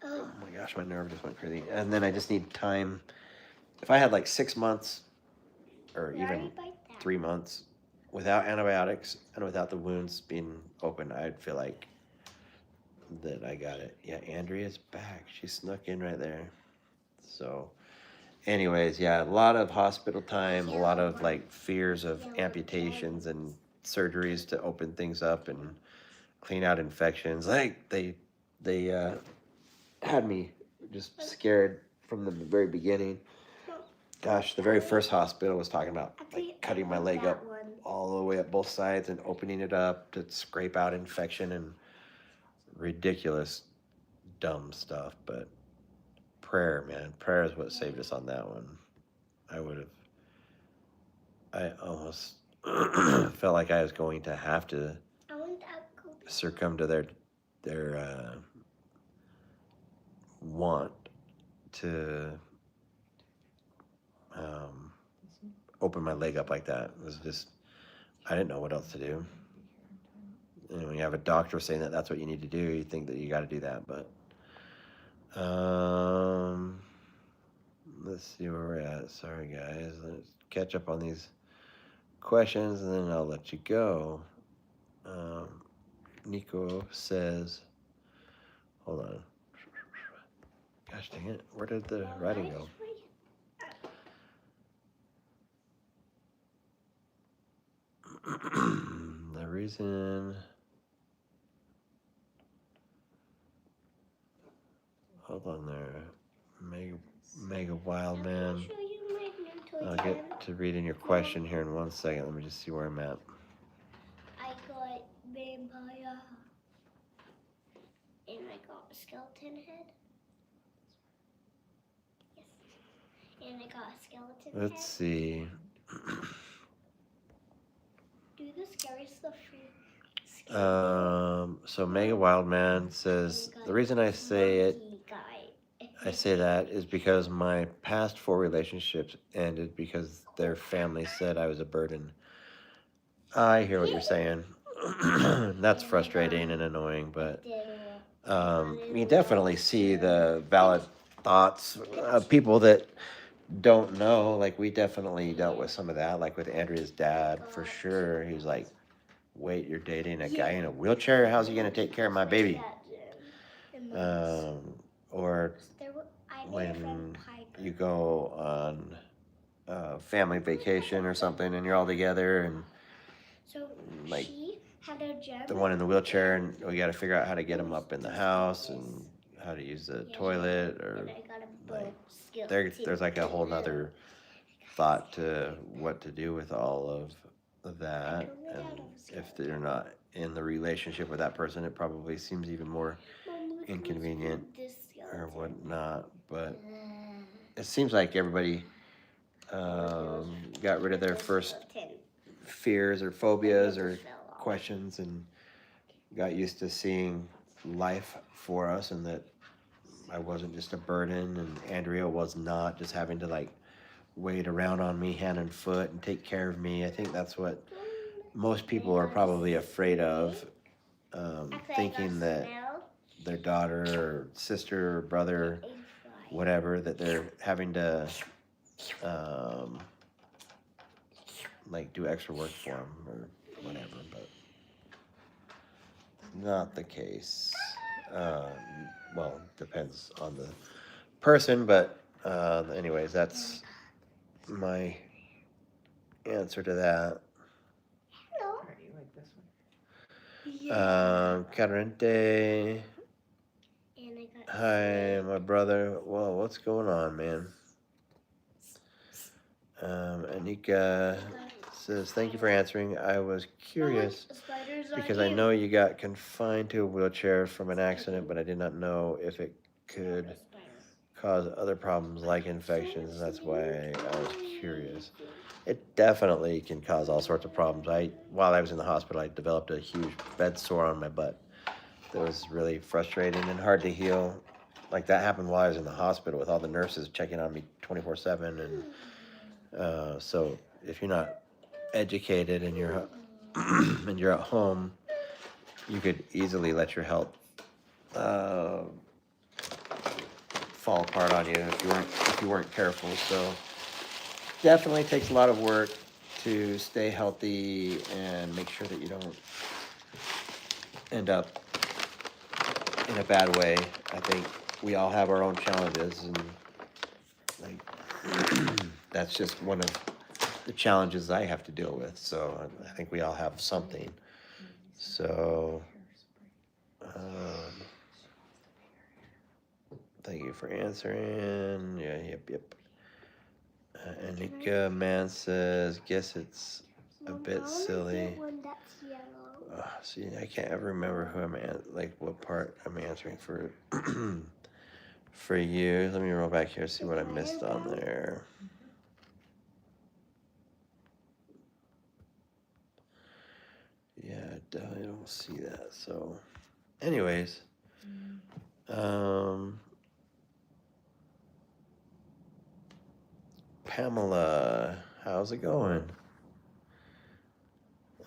oh my gosh, my nerve just went crazy. And then I just need time. If I had like 6 months or even 3 months without antibiotics and without the wounds being open, I'd feel like that I got it. Yeah, Andrea's back. She snuck in right there. So anyways, yeah, a lot of hospital time, a lot of like fears of amputations and surgeries to open things up and clean out infections. Like they had me just scared from the very beginning. Gosh, the very first hospital was talking about like cutting my leg up all the way up both sides and opening it up to scrape out infection and ridiculous dumb stuff. But prayer, man, prayer is what saved us on that one. I almost felt like I was going to have to succumb to their want to open my leg up like that. It was just, I didn't know what else to do. And when you have a doctor saying that that's what you need to do, you think that you got to do that. But let's see where we're at. Sorry, guys. Let's catch up on these questions, and then I'll let you go. Nico says, hold on. Gosh dang it. Where did the writing go? The reason... Hold on there. Mega Wild Man. I'll get to reading your question here in 1 second. Let me just see where I'm at. I got vampire. And I got a skeleton head. Yes. And I got a skeleton head. Let's see. Do the scary stuff for So Mega Wild Man says, the reason I say that is because my past 4 relationships ended because their family said I was a burden. I hear what you're saying. That's frustrating and annoying, but you definitely see the valid thoughts of people that don't know. Like, we definitely dealt with some of that, like with Andrea's dad, for sure. He was like, wait, you're dating a guy in a wheelchair? How's he going to take care of my baby? Or when you go on a family vacation or something and you're all together and like the one in the wheelchair, and we got to figure out how to get him up in the house and how to use the toilet, or like there's like a whole nother thought to what to do with all of that. And if they're not in the relationship with that person, it probably seems even more inconvenient or whatnot. But it seems like everybody got rid of their first fears or phobias or questions and got used to seeing life for us, and that I wasn't just a burden, and Andrea was not just having to like wait around on me hand and foot and take care of me. I think that's what most people are probably afraid of, thinking that their daughter or sister or brother, whatever, that they're having to like do extra work for them or whatever, but not the case. Well, depends on the person, but anyways, that's my answer to that. Carente. And I got Hi, my brother. Whoa, what's going on, man? Anika says, thank you for answering. I was curious because I know you got confined to a wheelchair from an accident, but I did not know if it could cause other problems like infections. That's why I was curious. It definitely can cause all sorts of problems. While I was in the hospital, I developed a huge bed sore on my butt that was really frustrating and hard to heal. Like that happened while I was in the hospital with all the nurses checking on me 24/7, and so if you're not educated and you're and you're at home, you could easily let your health fall apart on you if you weren't careful. So definitely takes a lot of work to stay healthy and make sure that you don't end up in a bad way. I think we all have our own challenges, and like that's just one of the challenges I have to deal with. So I think we all have something. So thank you for answering. Yeah, yep. Anika Man says, guess it's a bit silly. See, I can't ever remember who what part I'm answering for. For you. Let me roll back here, see what I missed on there. Yeah, I definitely don't see that. So, anyways, Pamela, how's it going?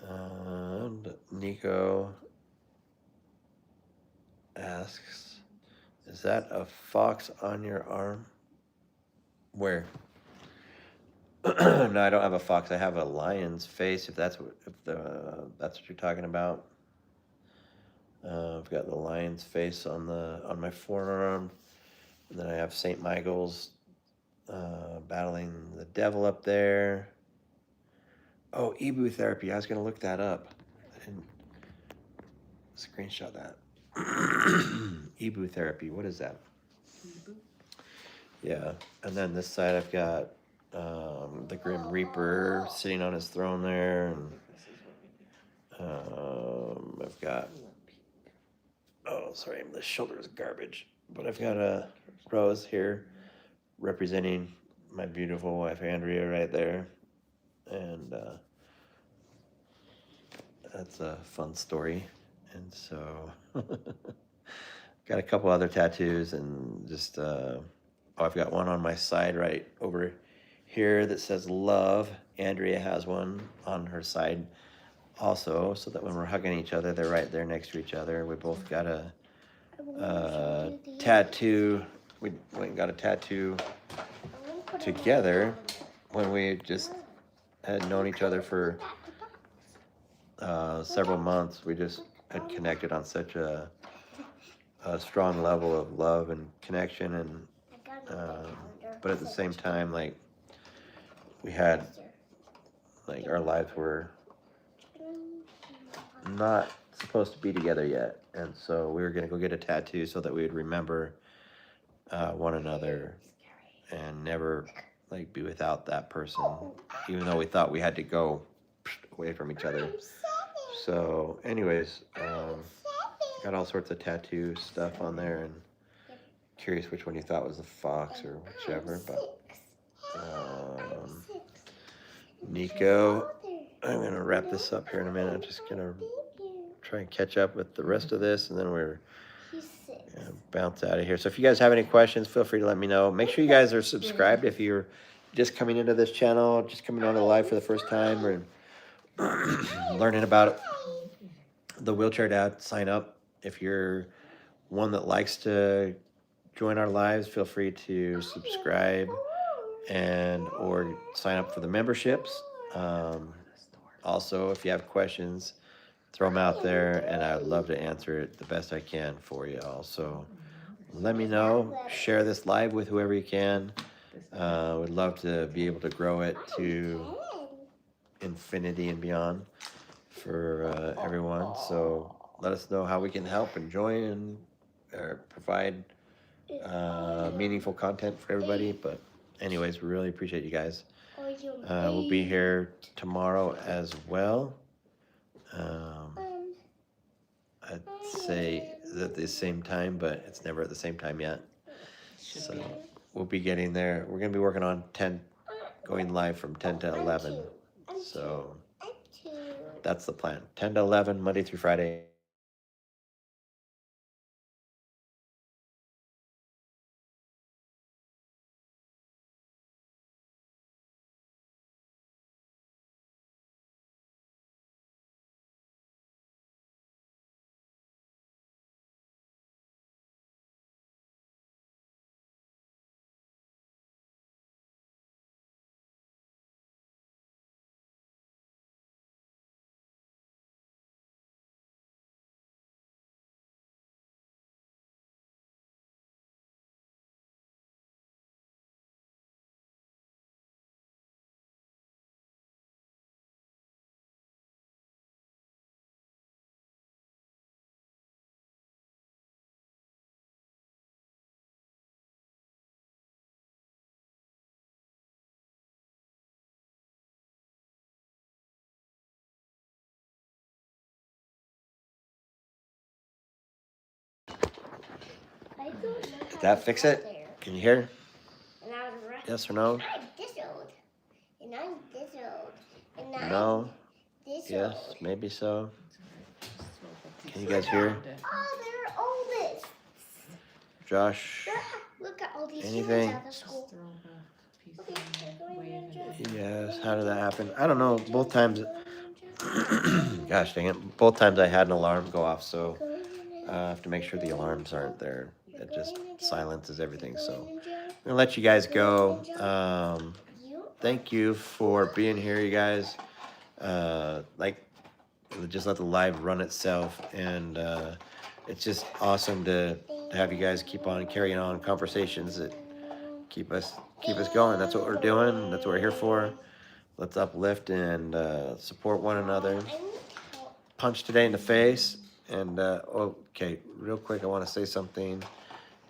And Nico asks, is that a fox on your arm? Where? No, I don't have a fox. I have a lion's face. If that's what you're talking about. I've got the lion's face on my forearm, and then I have Saint Michael's battling the devil up there. Oh, Ebu therapy. I was gonna look that up. I didn't screenshot that. Ebu therapy. What is that? Yeah, and then this side I've got the Grim Reaper sitting on his throne there, and I've got, oh sorry, the shoulder is garbage, but I've got a rose here representing my beautiful wife Andrea right there, and that's a fun story. And so got a couple other tattoos, and just I've got one on my side right over here that says love. Andrea has one on her side also, so that when we're hugging each other, they're right there next to each other. We both got a tattoo. We went and got a tattoo together when we just had known each other for several months. We just had connected on such a strong level of love and connection, and but at the same time, like we had, like our lives were not supposed to be together yet, and so we were gonna go get a tattoo so that we would remember one another and never like be without that person, even though we thought we had to go away from each other. So anyways, got all sorts of tattoo stuff on there, and curious which one you thought was the fox or whichever. But Nico, I'm gonna wrap this up here in a minute. I'm just gonna try and catch up with the rest of this, and then we're gonna bounce out of here. So if you guys have any questions, feel free to let me know. Make sure you guys are subscribed if you're just coming into this channel, just coming on to live for the first time, or learning about the Wheelchair Dad. Sign up. If you're one that likes to join our lives, feel free to subscribe and or sign up for the memberships. Also, if you have questions, throw them out there, and I would love to answer it the best I can for you all. So let me know. Share this live with whoever you can. Would love to be able to grow it to infinity and beyond for everyone. So let us know how we can help and join and or provide meaningful content for everybody. But anyways, we really appreciate you guys. We'll be here tomorrow as well. I'd say at the same time, but it's never at the same time yet. Should So be. we'll be getting there. We're gonna be working on 10, going live from 10 to 11. So that's the plan. 10 to 11, Monday through Friday. Did that fix it? Can you hear? Yes or no? I'm this old. And I'm this old. And I'm No? this Yes, old. maybe so. Can Can you guys hear? Oh, they're oldest. Josh? Look at all these Anything? humans at the school. Yes, how did that happen? I don't know. Both times, gosh dang it. Both times I had an alarm go off, so I have to make sure the alarms aren't there. It just silences everything. So I'm gonna let you guys go. Thank you for being here, you guys. Like, just let the live run itself, and it's just awesome to have you guys keep on carrying on conversations that keep us going. That's what we're doing. That's what we're here for. Let's uplift and support one another. Punch today in the face. And okay, real quick, I want to say something.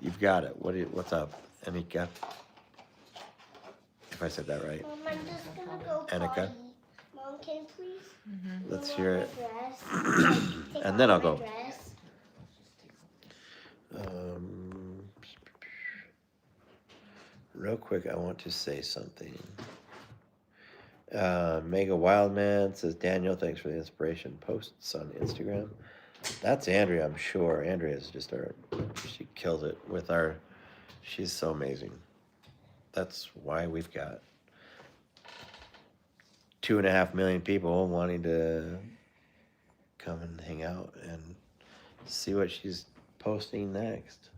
You've got it. What's up, Anika? If I said that right. Mom, I'm just gonna go Annika? potty. Mom, can you please? Let's Mom, hear my it. dress. Take And then off I'll my go. dress. Real quick, I want to say something. Mega Wildman says, Daniel, thanks for the inspiration posts on Instagram. That's Andrea, I'm sure. Andrea's just she kills it with she's so amazing. That's why we've got 2.5 million people wanting to come and hang out and see what she's posting next.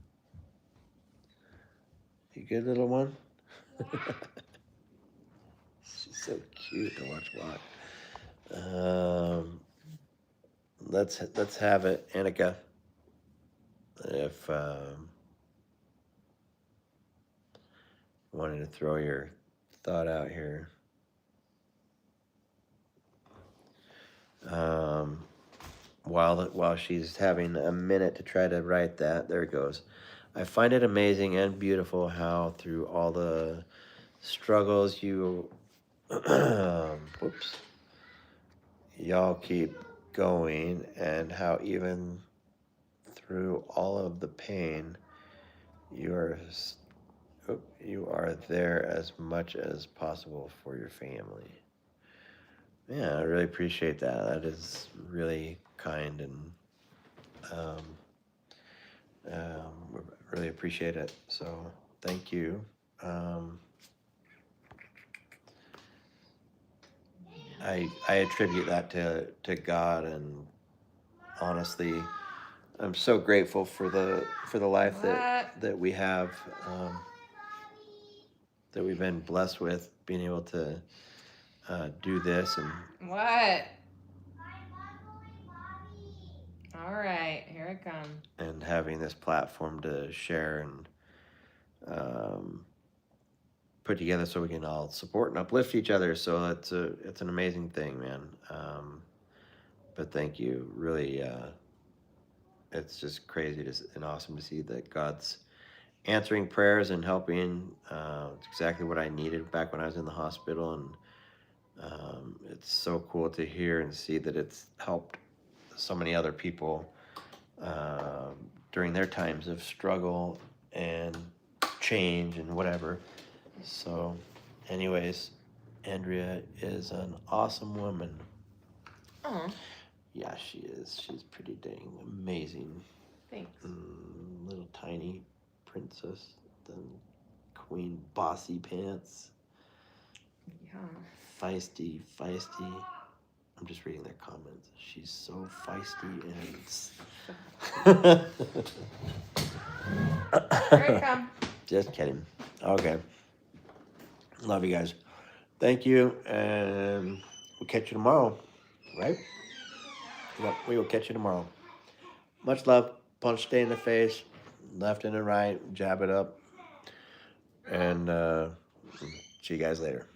You good, little one? She's so cute to watch walk. Let's have it, Annika. If wanted to throw your thought out here. While she's having a minute to try to write that, there it goes. I find it amazing and beautiful how through all the struggles you whoops, y'all keep going, and how even through all of the pain you are there as much as possible for your family. Yeah, I really appreciate that. That is really kind, and really appreciate it. So thank you. I attribute that to God, and honestly, I'm so grateful for the life that we have, that we've been blessed with, being able to do this and What? All right, here it comes. and having this platform to share and put together so we can all support and uplift each other. So it's an amazing thing, man. But thank you, really. it's just crazy and awesome to see that God's answering prayers and helping. It's exactly what I needed back when I was in the hospital, and it's so cool to hear and see that it's helped so many other people during their times of struggle and change and whatever. So, anyways, Andrea is an awesome woman. Oh, Yeah, she is. She's pretty dang amazing. thanks. Little tiny princess, the queen bossy pants. Yeah. Feisty. I'm just reading their comments. She's so feisty and. Here I come. Just kidding. Okay. Love you guys. Thank you, and we'll catch you tomorrow, right? Yep, we will catch you tomorrow. Much love. Punch stay in the face, left and right, jab it up, and see you guys later.